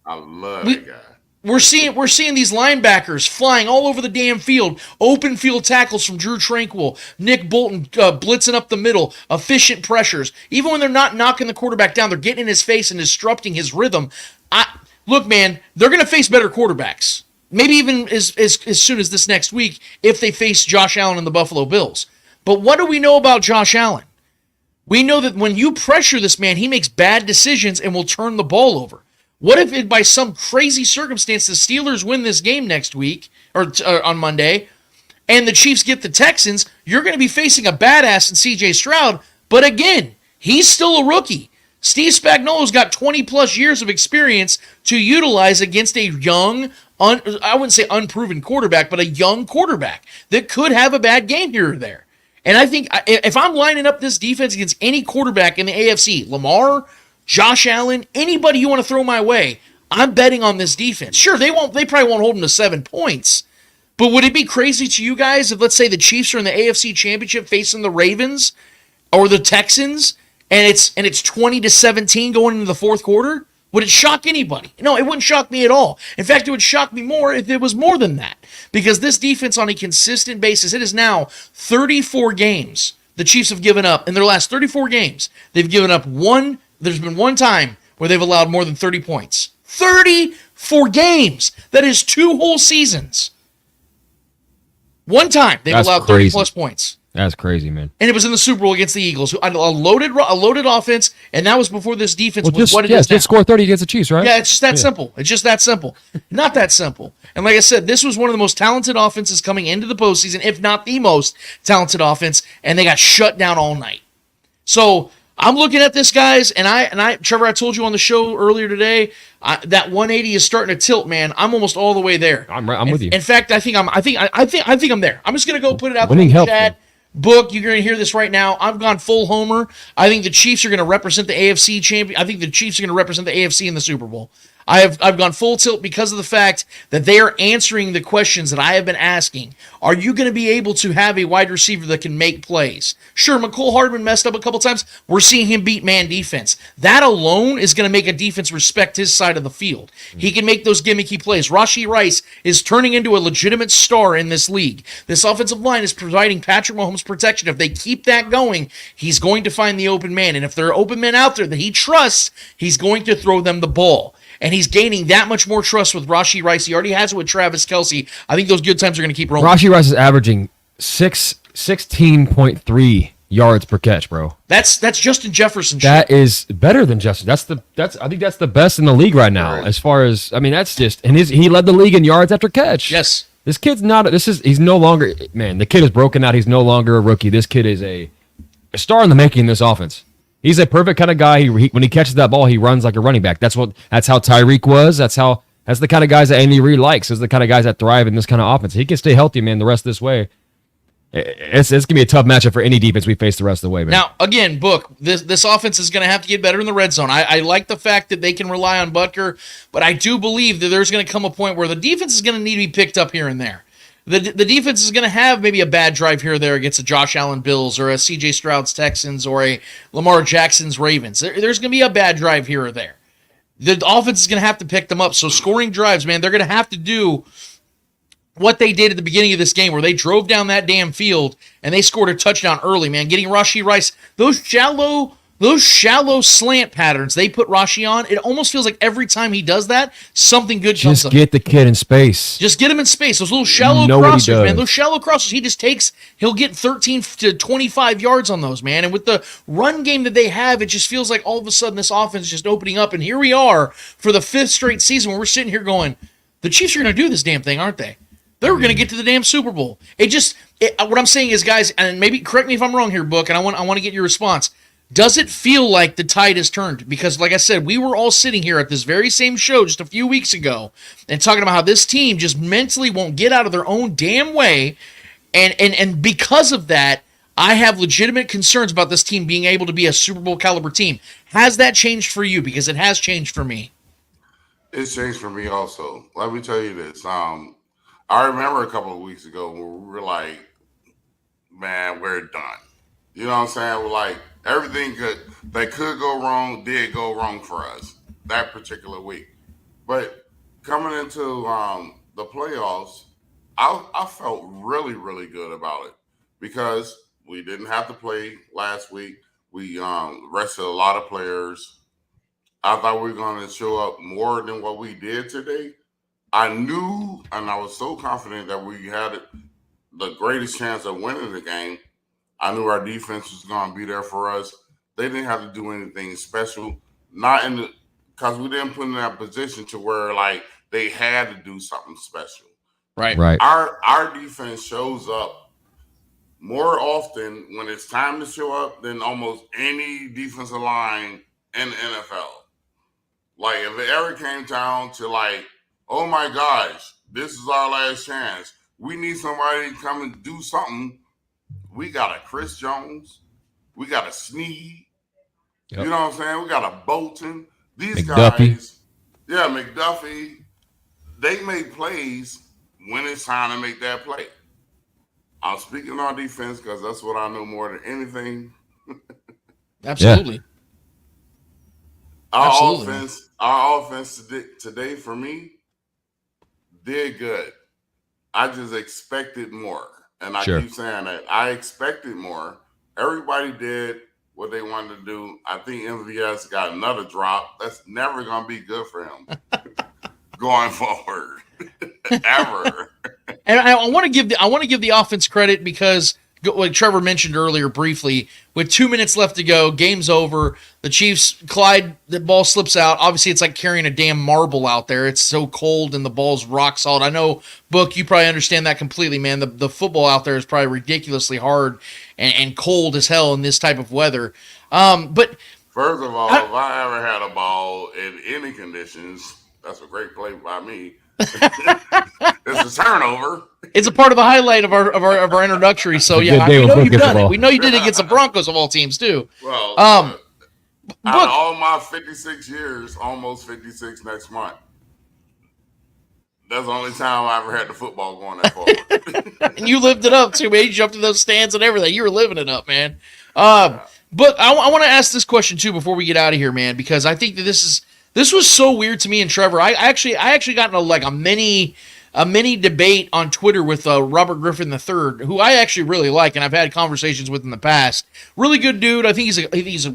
I love that guy. We're seeing these linebackers flying all over the damn field. Open field tackles from Drew Tranquill, Nick Bolton blitzing up the middle, efficient pressures. Even when they're not knocking the quarterback down, they're getting in his face and disrupting his rhythm. Look, man, they're going to face better quarterbacks. Maybe even as soon as this next week if they face Josh Allen and the Buffalo Bills. But what do we know about Josh Allen? We know that when you pressure this man, he makes bad decisions and will turn the ball over. What if by some crazy circumstance the Steelers win this game next week or on Monday and the Chiefs get the Texans? You're going to be facing a badass in C.J. Stroud, but again, he's still a rookie. Steve Spagnuolo's got 20-plus years of experience to utilize against a young, I wouldn't say unproven quarterback, but a young quarterback that could have a bad game here or there. And I think if I'm lining up this defense against any quarterback in the AFC, Lamar, Josh Allen, anybody you want to throw my way, I'm betting on this defense. Sure, they probably won't hold them to 7 points, but would it be crazy to you guys if, let's say, the Chiefs are in the AFC Championship facing the Ravens or the Texans, and it's 20-17 going into the fourth quarter? Would it shock anybody? No, it wouldn't shock me at all. In fact, it would shock me more if it was more than that. Because this defense on a consistent basis, it is now 34 games the Chiefs have given up. In their last 34 games, they've given up there's been one time where they've allowed more than 30 points. 34 games! That is 2 whole seasons. One time they've allowed 30-plus points. That's crazy, man. And it was in the Super Bowl against the Eagles, a loaded offense, and that was before this defense was what it is now. Just score 30 against the Chiefs, right? Yeah, it's just that simple. It's just that simple. Not that simple. And like I said, this was one of the most talented offenses coming into the postseason, if not the most talented offense, and they got shut down all night. So I'm looking at this, guys, and I, Trevor, I told you on the show earlier today, that 180 is starting to tilt, man. I'm almost all the way there. I'm with you. In fact, I think I'm there. I'm just gonna go put it out there in the chat. Book, you're going to hear this right now. I've gone full homer. I think the Chiefs are going to represent the AFC champion. I think the Chiefs are going to represent the AFC in the Super Bowl. I've gone full tilt because of the fact that they are answering the questions that I have been asking. Are you going to be able to have a wide receiver that can make plays? Sure, McCole Hardman messed up a couple times. We're seeing him beat man defense. That alone is going to make a defense respect his side of the field. He can make those gimmicky plays. Rashee Rice is turning into a legitimate star in this league. This offensive line is providing Patrick Mahomes protection. If they keep that going, he's going to find the open man. And if there are open men out there that he trusts, he's going to throw them the ball. And he's gaining that much more trust with Rashee Rice. He already has it with Travis Kelce. I think those good times are going to keep rolling. Rashee Rice is averaging 16.3 yards per catch, bro. That's Justin Jefferson. That is better than Justin. I think that's the best in the league right now. Right. As far as that's just, and he led the league in yards after catch. Yes. This kid's he's no longer, man, the kid is broken out. He's no longer a rookie. This kid is a star in the making in this offense. He's a perfect kind of guy. When he catches that ball, he runs like a running back. That's how Tyreek was. That's the kind of guys that Andy Reid likes. Is the kind of guys that thrive in this kind of offense. He can stay healthy, man, the rest of this way. It's going to be a tough matchup for any defense we face the rest of the way, man. Now, again, Book, this offense is going to have to get better in the red zone. I like the fact that they can rely on Butker, but I do believe that there's going to come a point where the defense is going to need to be picked up here and there. The defense is going to have maybe a bad drive here or there against a Josh Allen Bills or a C.J. Stroud's Texans or a Lamar Jackson's Ravens. There's going to be a bad drive here or there. the offense is going to have to pick them up. So scoring drives, man, they're going to have to do what they did at the beginning of this game where they drove down that damn field and they scored a touchdown early, man. Getting Rashee Rice, those shallow slant patterns they put Rashee on, it almost feels like every time he does that, something good comes up. Just get the kid in space. Just get him in space. Those little shallow crossers, man. Those shallow crossers, he'll get 13 to 25 yards on those, man. And with the run game that they have, it just feels like all of a sudden this offense is just opening up. And here we are for the 5th straight season where we're sitting here going, the Chiefs are going to do this damn thing, aren't they? They're going to get to the damn Super Bowl. What I'm saying is, guys, and maybe correct me if I'm wrong here, Book, and I want to get your response. Does it feel like the tide has turned? Because, like I said, we were all sitting here at this very same show just a few weeks ago and talking about how this team just mentally won't get out of their own damn way. And because of that, I have legitimate concerns about this team being able to be a Super Bowl caliber team. Has that changed for you? Because it has changed for me. It's changed for me also. Let me tell you this. I remember a couple of weeks ago when we were like, man, we're done. You know what I'm saying? We're like, everything that could go wrong did go wrong for us that particular week. But coming into the playoffs, I felt really, really good about it because we didn't have to play last week. We rested a lot of players. I thought we were going to show up more than what we did today. I knew, and I was so confident that we had the greatest chance of winning the game. I knew our defense was going to be there for us. They didn't have to do anything special, because we didn't put in that position to where like they had to do something special. Right. Our defense shows up more often when it's time to show up than almost any defensive line in the NFL. Like if it ever came down to like, oh my gosh, this is our last chance. We need somebody to come and do something. We got a Chris Jones. We got a Snead. Yep. You know what I'm saying? We got a Bolton. These McDuffie. Guys, McDuffie, they make plays when it's time to make that play. I'm speaking on defense because that's what I know more than anything. Absolutely. Yeah. Our offense today for me did good. I just expected more. And I keep saying that. I expected more. Everybody did what they wanted to do. I think MVS got another drop. That's never going to be good for him going forward. Ever. And I want to give the offense credit because, like Trevor mentioned earlier briefly, with 2 minutes left to go, game's over. The Chiefs, Clyde, the ball slips out. Obviously, it's like carrying a damn marble out there. It's so cold and the ball's rock solid. I know, Book, you probably understand that completely, man. The football out there is probably ridiculously hard and cold as hell in this type of weather. But first of all, if I ever had a ball in any conditions, that's a great play by me. It's a turnover. It's a part of the highlight of our introductory. So yeah, we know you've done it. We know you did it against the Broncos of all teams too. Well, out of all my 56 years, almost 56 next month, that's the only time I ever had the football going that forward. And you lived it up too, man. You jumped in those stands and everything. You were living it up, man. But I want to ask this question too before we get out of here, man, because I think that this was so weird to me and Trevor. I actually got into a mini debate on Twitter with Robert Griffin III, who I actually really like, and I've had conversations with in the past. Really good dude. I think he's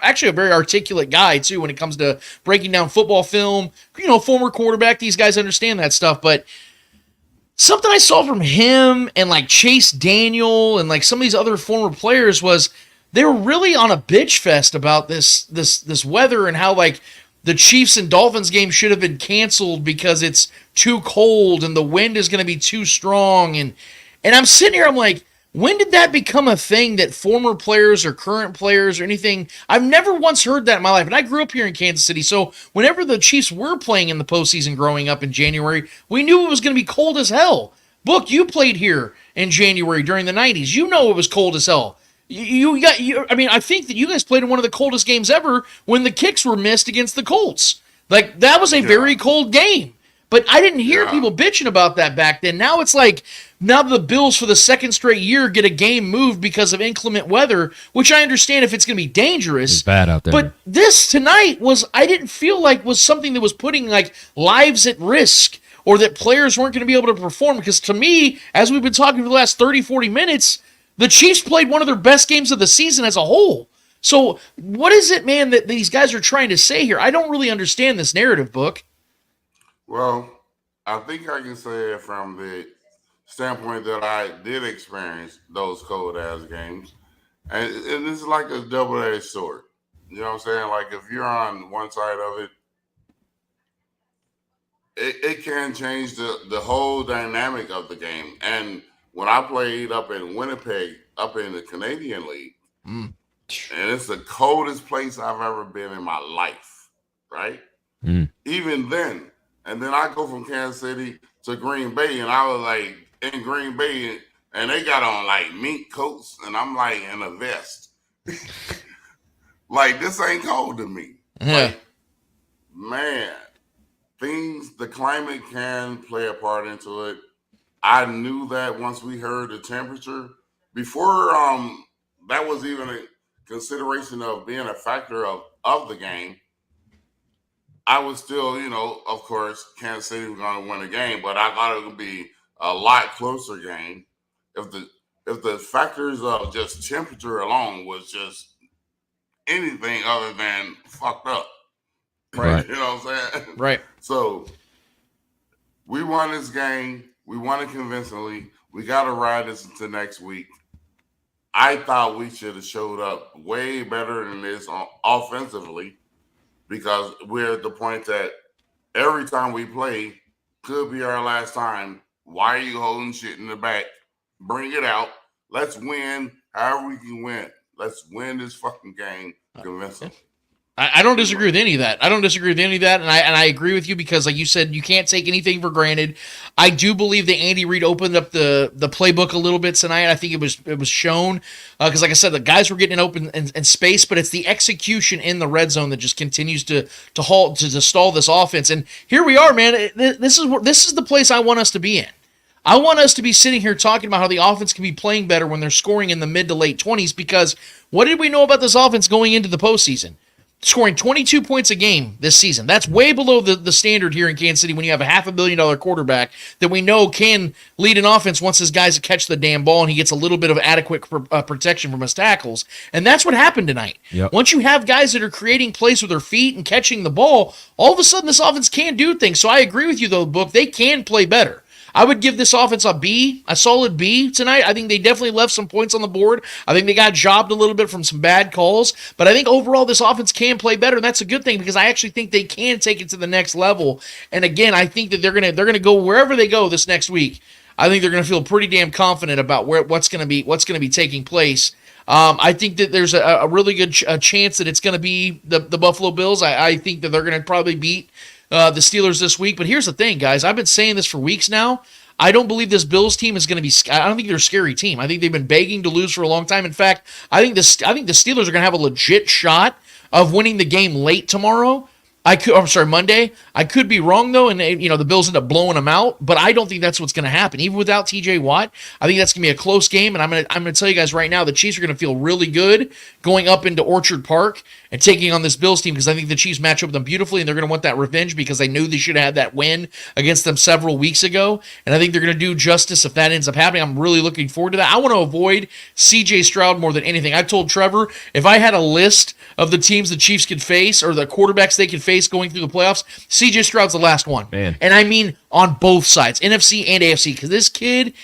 actually a very articulate guy too when it comes to breaking down football film. You know, former quarterback. These guys understand that stuff. But something I saw from him and like Chase Daniel and like some of these other former players was they were really on a bitch fest about this weather and how like the Chiefs and Dolphins game should have been canceled because it's too cold and the wind is going to be too strong. And I'm sitting here, I'm like, when did that become a thing that former players or current players or anything? I've never once heard that in my life. And I grew up here in Kansas City. So whenever the Chiefs were playing in the postseason growing up in January, we knew it was going to be cold as hell. Book, you played here in January during the 90s. You know it was cold as hell. I think that you guys played in one of the coldest games ever when the kicks were missed against the Colts. Like, that was a very cold game. But I didn't hear Yeah. people bitching about that back then. Now it's like, now the Bills for the second straight year get a game moved because of inclement weather, which I understand if it's going to be dangerous. It's bad out there. But this tonight I didn't feel like was something that was putting like lives at risk or that players weren't going to be able to perform. Because to me, as we've been talking for the last 30, 40 minutes, the Chiefs played one of their best games of the season as a whole. So what is it, man, that these guys are trying to say here? I don't really understand this narrative, Book. Well, I think I can say it from the standpoint that I did experience those cold-ass games. And it's like a double-edged sword. You know what I'm saying? Like, if you're on one side of it, it can change the whole dynamic of the game. And when I played up in Winnipeg, up in the Canadian League, and it's the coldest place I've ever been in my life, right? Even then, and then I go from Kansas City to Green Bay, and I was like in Green Bay, and they got on like mink coats, and I'm like in a vest. Like, this ain't cold to me. Like, man, the climate can play a part into it. I knew that once we heard the temperature. Before that was even a consideration of being a factor of the game, I was still, of course, Kansas City was going to win the game, but I thought it would be a lot closer game if the factors of just temperature alone was just anything other than fucked up. Right. You know what I'm saying? Right. So we won this game. We won it convincingly. We got to ride this into next week. I thought we should have showed up way better than this offensively, because we're at the point that every time we play could be our last time. Why are you holding shit in the back? Bring it out. Let's win however we can win. Let's win this fucking game convincingly. I don't disagree with any of that. And I agree with you because, like you said, you can't take anything for granted. I do believe that Andy Reid opened up the playbook a little bit tonight. I think it was shown because, like I said, the guys were getting in open and space, but it's the execution in the red zone that just continues to stall this offense. And here we are, man. This is the place I want us to be in. I want us to be sitting here talking about how the offense can be playing better when they're scoring in the mid to late 20s. Because what did we know about this offense going into the postseason? Scoring 22 points a game this season. That's way below the standard here in Kansas City when you have a $500 million quarterback that we know can lead an offense once his guys catch the damn ball and he gets a little bit of adequate protection from his tackles. And that's what happened tonight. Yep. Once you have guys that are creating plays with their feet and catching the ball, all of a sudden this offense can do things. So I agree with you, though, Book. They can play better. I would give this offense a solid B tonight. I think they definitely left some points on the board. I think they got jobbed a little bit from some bad calls. But I think overall this offense can play better, and that's a good thing because I actually think they can take it to the next level. And again, I think that they're gonna go wherever they go this next week. I think they're gonna feel pretty damn confident about what's gonna be taking place. I think that there's a really good chance that it's gonna be the Buffalo Bills. I think that they're gonna probably beat the Steelers this week. But here's the thing, guys. I've been saying this for weeks now. I don't believe this Bills team is going to be. I don't think they're a scary team. I think they've been begging to lose for a long time. In fact, I think the Steelers are going to have a legit shot of winning the game late tomorrow. Monday. I could be wrong though, and the Bills end up blowing them out. But I don't think that's what's going to happen. Even without T.J. Watt, I think that's going to be a close game. And I'm going to tell you guys right now, the Chiefs are going to feel really good going up into Orchard Park and taking on this Bills team because I think the Chiefs match up with them beautifully, and they're going to want that revenge because they knew they should have had that win against them several weeks ago. And I think they're going to do justice if that ends up happening. I'm really looking forward to that. I want to avoid C.J. Stroud more than anything. I told Trevor if I had a list of the teams the Chiefs could face or the quarterbacks they could face going through the playoffs, C.J. Stroud's the last one. Man. And I mean on both sides, NFC and AFC, because this kid,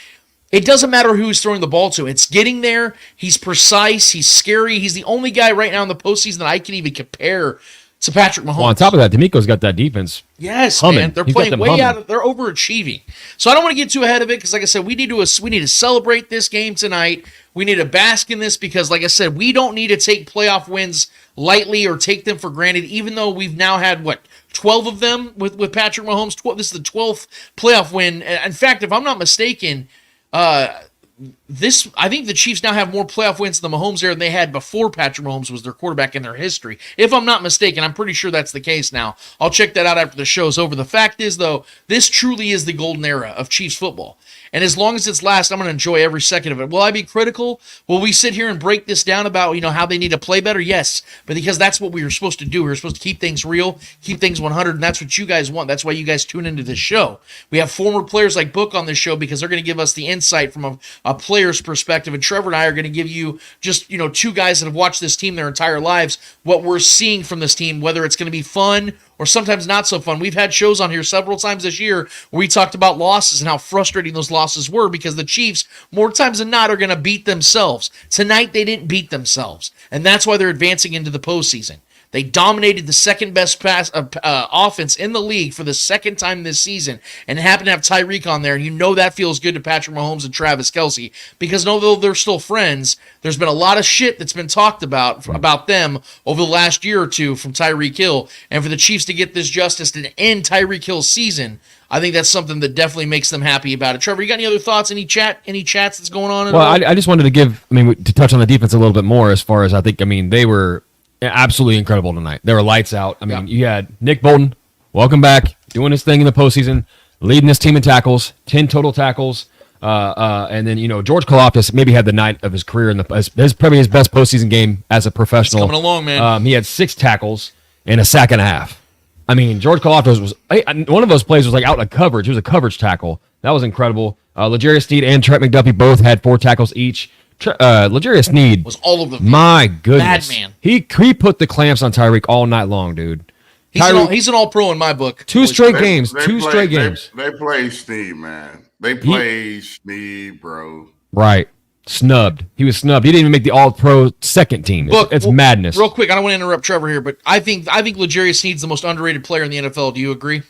it doesn't matter who he's throwing the ball to. It's getting there. He's precise. He's scary. He's the only guy right now in the postseason that I can even compare to Patrick Mahomes. Well, on top of that, D'Amico's got that defense. Yes, humming. man. They're He's playing got them way humming. out of. They're overachieving. So I don't want to get too ahead of it because, like I said, we need to celebrate this game tonight. We need to bask in this because, like I said, we don't need to take playoff wins lightly or take them for granted. Even though we've now had 12 of them with Patrick Mahomes. This is the 12th playoff win. In fact, if I'm not mistaken, I think the Chiefs now have more playoff wins than the Mahomes era than they had before Patrick Mahomes was their quarterback in their history. If I'm not mistaken, I'm pretty sure that's the case now. I'll check that out after the show's over. The fact is, though, this truly is the golden era of Chiefs football. And as long as it's lasts, I'm going to enjoy every second of it. Will I be critical? Will we sit here and break this down about, how they need to play better? Yes, but because that's what we were supposed to do. We were supposed to keep things real, keep things 100, and that's what you guys want. That's why you guys tune into this show. We have former players like Book on this show because they're going to give us the insight from a player's perspective, and Trevor and I are going to give you just, two guys that have watched this team their entire lives, what we're seeing from this team, whether it's going to be fun or sometimes not so fun. We've had shows on here several times this year where we talked about losses and how frustrating those losses were because the Chiefs, more times than not, are going to beat themselves. Tonight, they didn't beat themselves, and that's why they're advancing into the postseason. They dominated the second best offense in the league for the second time this season and happened to have Tyreek on there. And that feels good to Patrick Mahomes and Travis Kelce because although they're still friends, there's been a lot of shit that's been talked about them over the last year or two from Tyreek Hill. And for the Chiefs to get this justice to end Tyreek Hill's season, I think that's something that definitely makes them happy about it. Trevor, you got any other thoughts? Any chats that's going on at all? I just wanted to touch on the defense a little bit more as far as they were absolutely incredible tonight. They were lights out. You had Nick Bolton, welcome back, doing his thing in the postseason, leading his team in tackles, 10 total tackles. And then, George Karlaftis maybe had the night of his career in probably his best postseason game as a professional. It's coming along, man. He had 6 tackles and a sack and a half. George Karlaftis was one of those plays was out of coverage. It was a coverage tackle. That was incredible. L'Jarius Sneed and Trent McDuffie both had 4 tackles each. L'Jarius Sneed was all over the my goodness. Bad man. He put the clamps on Tyreek all night long, dude. He's an all-pro in my book. Two straight games. They play Sneed, man. They play Sneed, bro. Right. Snubbed. He was snubbed. He didn't even make the all-pro second team. It's madness. Real quick, I don't want to interrupt Trevor here, but I think L'Jarius Sneed's the most underrated player in the NFL. Do you agree?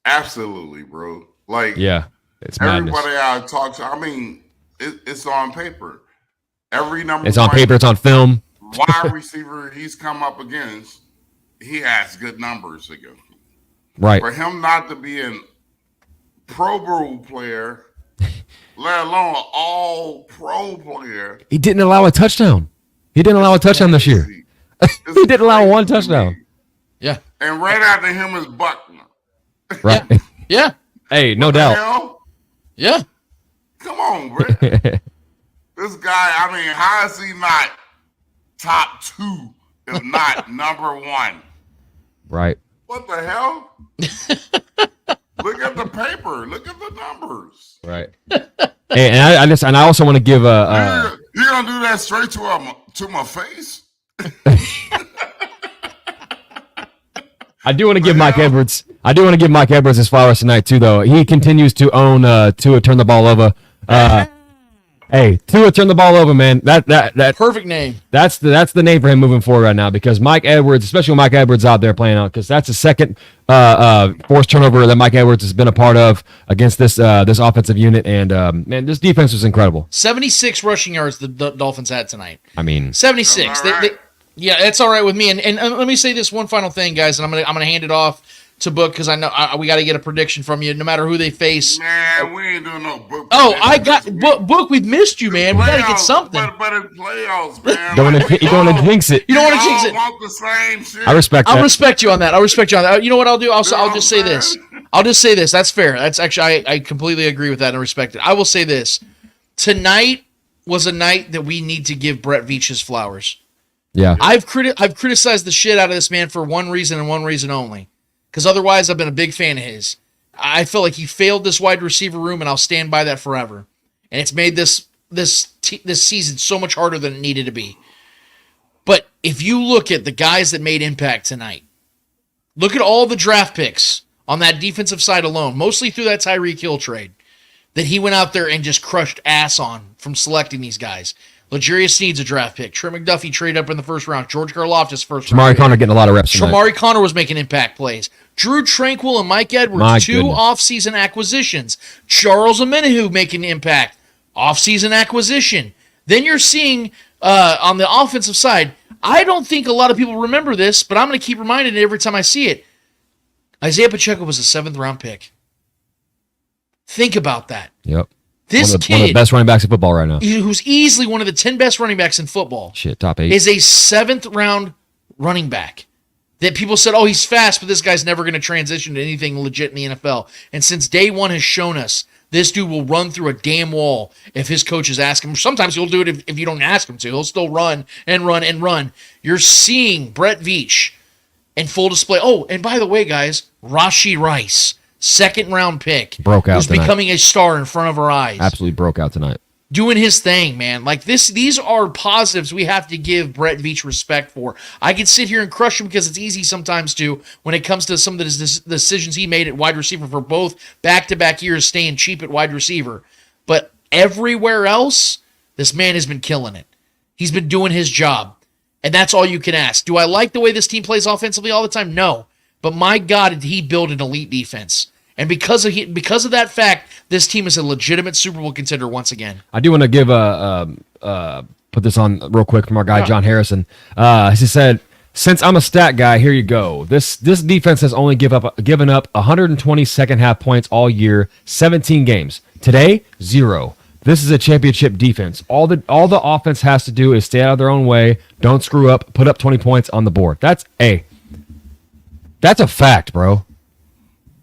Absolutely, bro. Yeah, it's madness. Everybody I talk to, it's on paper. Every number. It's on paper. It's on film. Wide receiver he's come up against, he has good numbers against him. Right. For him not to be a Pro Bowl player, let alone an All-Pro player, he didn't allow a touchdown. He didn't allow a touchdown this year. He didn't allow one touchdown. Yeah. And right after him is Buckner. Right. Yeah. Hey, no doubt. Hell? Yeah. Come on, bro. This guy, how is he not top 2, if not number 1? Right. What the hell? Look at the paper. Look at the numbers. Right. Hey, and I also want to give a. You're gonna do that straight to my face? I do want to give Mike Edwards. His flowers tonight too, though. He continues to own Tua turn the ball over. Hey, Tua turn the ball over, man. That perfect name. That's the name for him moving forward right now because Mike Edwards, especially when Mike Edwards out there playing out, because that's the second forced turnover that Mike Edwards has been a part of against this offensive unit, and man, this defense was incredible. 76 rushing yards the Dolphins had tonight. 76. Yeah, it's all right with me. And let me say this one final thing, guys, and I'm gonna hand it off to Book because I know we got to get a prediction from you. No matter who they face. Man, we ain't doing no Book. Oh, I got Book. We've missed you, man. We got to get something. But in playoffs, man. You don't want to jinx it. You don't want to jinx it. Want the same shit. I respect that. I'll respect you on that. You know what I'll do? I'll just say this. That's fair. That's actually I completely agree with that and respect it. I will say this. Tonight was a night that we need to give Brett Veach his flowers. Yeah. I've criticized the shit out of this man for one reason and one reason only. Because otherwise, I've been a big fan of his. I feel like he failed this wide receiver room, and I'll stand by that forever. And it's made this season so much harder than it needed to be. But if you look at the guys that made impact tonight, look at all the draft picks on that defensive side alone, mostly through that Tyreek Hill trade, that he went out there and just crushed ass on from selecting these guys. L'Jarius Sneed's a draft pick. Trent McDuffie trade up in the first round. George Karlaftis first round. Shamari Connor getting a lot of reps. Shamari Connor was making impact plays. Drew Tranquill and Mike Edwards, two offseason acquisitions. Charles Omenihu making impact. Offseason acquisition. Then you're seeing on the offensive side, I don't think a lot of people remember this, but I'm going to keep reminding it every time I see it. Isaiah Pacheco was a 7th round pick. Think about that. Yep. This one of kid, the best running backs in football right now. who's easily one of the 10 best running backs in football, Shit, top 8. is a 7th-round running back. That people said, oh, he's fast, but this guy's never going to transition to anything legit in the NFL. And since day one has shown us, this dude will run through a damn wall if his coaches ask him. Sometimes he'll do it if you don't ask him to. He'll still run and run and run. You're seeing Brett Veach in full display. Oh, and by the way, guys, Rashee Rice, 2nd-round pick. Broke out who's tonight. becoming a star in front of our eyes. Absolutely broke out tonight. Doing his thing, man. Like these are positives we have to give Brett Veach respect for. I can sit here and crush him because it's easy sometimes to when it comes to some of the decisions he made at wide receiver for both back-to-back years staying cheap at wide receiver. But everywhere else, this man has been killing it. He's been doing his job. And that's all you can ask. Do I like the way this team plays offensively all the time? No. But my God, did he build an elite defense. And because of that fact, this team is a legitimate Super Bowl contender once again. I do want to give put this on real quick from our guy John Harrison. He said, "Since I'm a stat guy, here you go. This defense has only given up 120 second half points all year, 17 games. Today, 0. This is a championship defense. All the offense has to do is stay out of their own way, don't screw up, put up 20 points on the board. That's a fact, bro.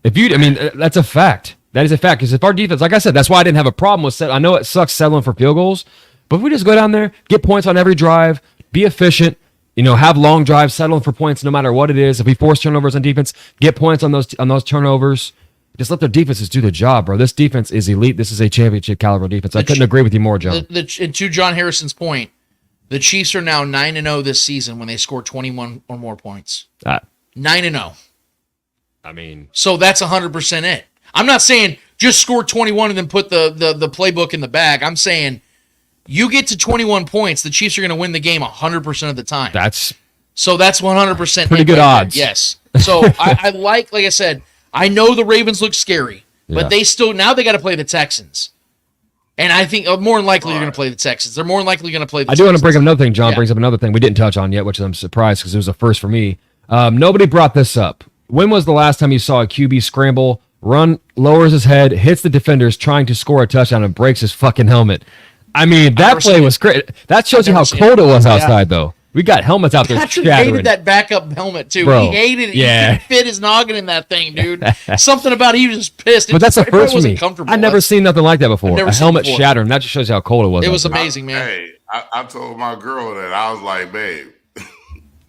That's a fact. That is a fact. Because if our defense, like I said, that's why I didn't have a problem with I know it sucks settling for field goals, but if we just go down there, get points on every drive, be efficient, have long drives, settling for points no matter what it is. If we force turnovers on defense, get points on those turnovers. Just let their defenses do the job, bro. This defense is elite. This is a championship caliber defense. I couldn't agree with you more, John. And to John Harrison's point, the Chiefs are now 9-0 this season when they score 21 or more points. 9-0. So that's 100% it. I'm not saying just score 21 and then put the playbook in the bag. I'm saying you get to 21 points, the Chiefs are going to win the game 100% of the time. That's 100% pretty good odds. Yes. So I like I said, I know the Ravens look scary, but they got to play the Texans. And I think more than likely they're going to play the Texans. They're more than likely going to play the Texans. I do want to bring up another thing. John brings up another thing we didn't touch on yet, which I'm surprised because it was a first for me. Nobody brought this up. When was the last time you saw a QB scramble, run, lowers his head, hits the defenders trying to score a touchdown, and breaks his fucking helmet? That play was great. That shows you how cold it was outside, though. We got helmets out there Patrick shattering. hated that backup helmet, too. Bro, he hated it. yeah. He could fit his noggin in that thing, dude. Something about it, he was just pissed. But that's the first for me. Comfortable. I've never seen nothing like that before. A helmet before. shattering. That just shows you how cold it was. It was amazing, man. Hey, I told my girl that. I was like, babe,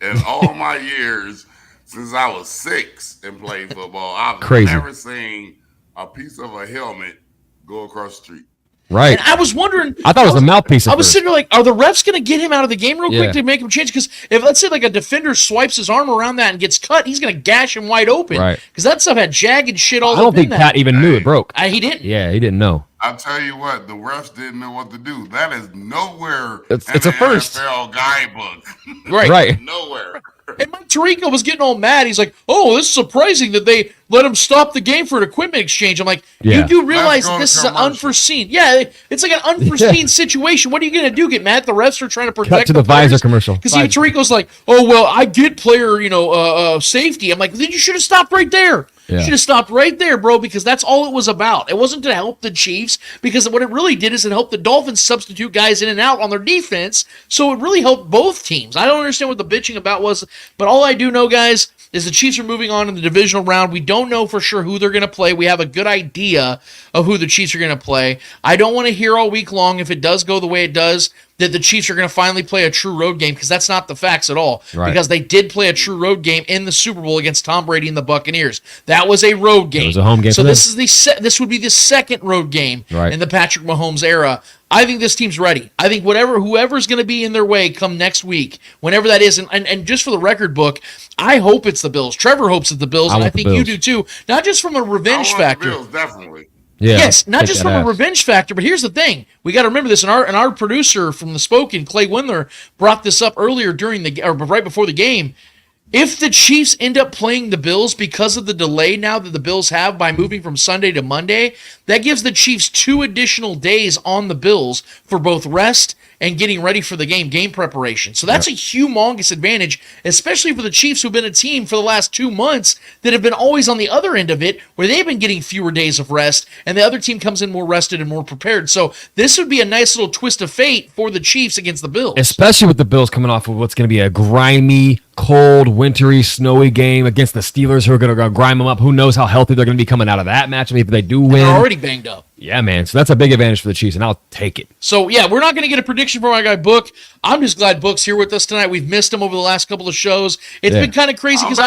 in all my years since I was 6 and played football, I've never seen a piece of a helmet go across the street. Right. And I was wondering. I thought it was a mouthpiece. I was sitting there like, are the refs going to get him out of the game real quick to make him change? Because if, let's say, like a defender swipes his arm around that and gets cut, he's going to gash him wide open. Right. Because that stuff had jagged shit all over. I don't think Pat even knew it broke. He didn't. Yeah, he didn't know. I'll tell you what, the refs didn't know what to do. That is nowhere it's in a the first. NFL guidebook. Right. Nowhere. And Mike Tirico was getting all mad. He's like, "Oh, this is surprising that they let him stop the game for an equipment exchange." I'm like, "You do realize that this is an unforeseen? Yeah, it's like an unforeseen situation. What are you going to do? Get mad at the refs for trying to protect Cut to the visor commercial. Because even Tirico's like, "Oh well, I get player, safety." I'm like, "Then you should have stopped right there. You should have stopped right there, bro, because that's all it was about. It wasn't to help the Chiefs, because what it really did is it helped the Dolphins substitute guys in and out on their defense, so it really helped both teams. I don't understand what the bitching about was, but all I do know, guys, is the Chiefs are moving on in the divisional round. We don't know for sure who they're going to play. We have a good idea of who the Chiefs are going to play. I don't want to hear all week long, if it does go the way it does, that the Chiefs are going to finally play a true road game, because that's not the facts at all. Right. Because they did play a true road game in the Super Bowl against Tom Brady and the Buccaneers. That was a road game. It was a home game. So this would be the second road game in the Patrick Mahomes era. I think this team's ready. I think whoever's going to be in their way come next week, whenever that is, and just for the record book, I hope it's the Bills. Trevor hopes it's the Bills, and I think you do too. Not just from a revenge factor. The Bills, definitely. Yeah, yes, not just from a revenge factor, but here's the thing: we got to remember this. And our producer from the Spoken, Clay Windler, brought this up earlier right before the game. If the Chiefs end up playing the Bills because of the delay now that the Bills have by moving from Sunday to Monday, that gives the Chiefs 2 additional days on the Bills for both rest and getting ready for the game preparation. So that's a humongous advantage, especially for the Chiefs, who've been a team for the last 2 months that have been always on the other end of it, where they've been getting fewer days of rest, and the other team comes in more rested and more prepared. So this would be a nice little twist of fate for the Chiefs against the Bills. Especially with the Bills coming off of what's going to be a grimy, cold, wintry, snowy game against the Steelers, who are going to grime them up. Who knows how healthy they're going to be coming out of that match if they do win. They're already banged up. Yeah, man. So that's a big advantage for the Chiefs, and I'll take it. So, yeah, we're not going to get a prediction from our guy Book. I'm just glad Book's here with us tonight. We've missed him over the last couple of shows. It's been kind of crazy because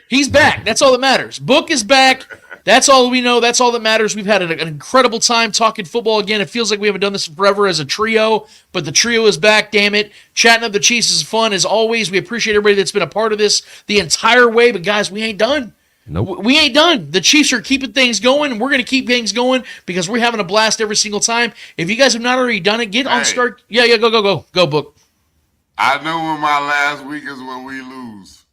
he's back. That's all that matters. Book is back. That's all we know. That's all that matters. We've had an incredible time talking football again. It feels like we haven't done this forever as a trio, but the trio is back, damn it. Chatting up the Chiefs is fun as always. We appreciate everybody that's been a part of this the entire way, but guys, we ain't done. Nope. We ain't done. The Chiefs are keeping things going, and we're going to keep things going because we're having a blast every single time. If you guys have not already done it, get on start. Yeah, go, Book. I know when my last week is when we lose.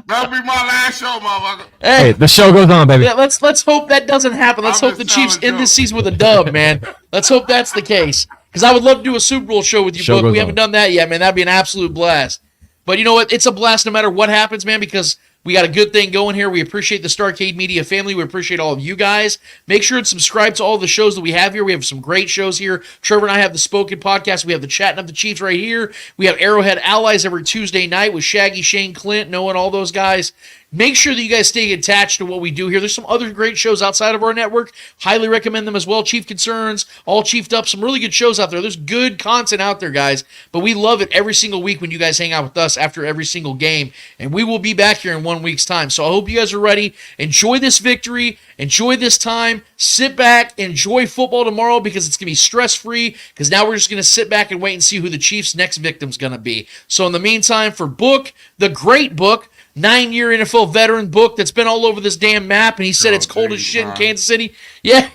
That'll be my last show, motherfucker. Hey, the show goes on, baby. Yeah, let's hope that doesn't happen. Let's hope the Chiefs end this season with a dub, man. Let's hope that's the case. Because I would love to do a Super Bowl show with you, Book. We haven't done that yet, man. That'd be an absolute blast. But you know what? It's a blast no matter what happens, man, because we got a good thing going here. We appreciate the Starcade Media family. We appreciate all of you guys. Make sure and subscribe to all the shows that we have here. We have some great shows here. Trevor and I have the Spoken Podcast. We have the Chattin of the Chiefs right here. We have Arrowhead Allies every Tuesday night with Shaggy, Shane, Clint, Noah, and all those guys. Make sure that you guys stay attached to what we do here. There's some other great shows outside of our network. Highly recommend them as well. Chief Concerns, All Chiefed Up, some really good shows out there. There's good content out there, guys. But we love it every single week when you guys hang out with us after every single game. And we will be back here in 1 week's time. So I hope you guys are ready. Enjoy this victory. Enjoy this time. Sit back. Enjoy football tomorrow because it's going to be stress-free because now we're just going to sit back and wait and see who the Chiefs' next victim's going to be. So in the meantime, for Book, the great Book, 9-year NFL veteran, Book that's been all over this damn map, and he said it's cold as shit in Kansas City. Yeah.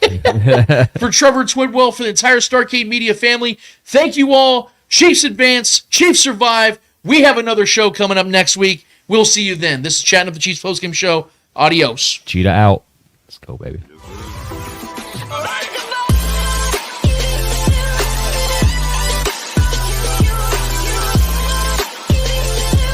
For Trevor Twidwell, for the entire Starcade Media family, thank you all. Chiefs advance. Chiefs survive. We have another show coming up next week. We'll see you then. This is Chattin of the Chiefs Postgame Show. Adios. Cheetah out. Let's go, baby.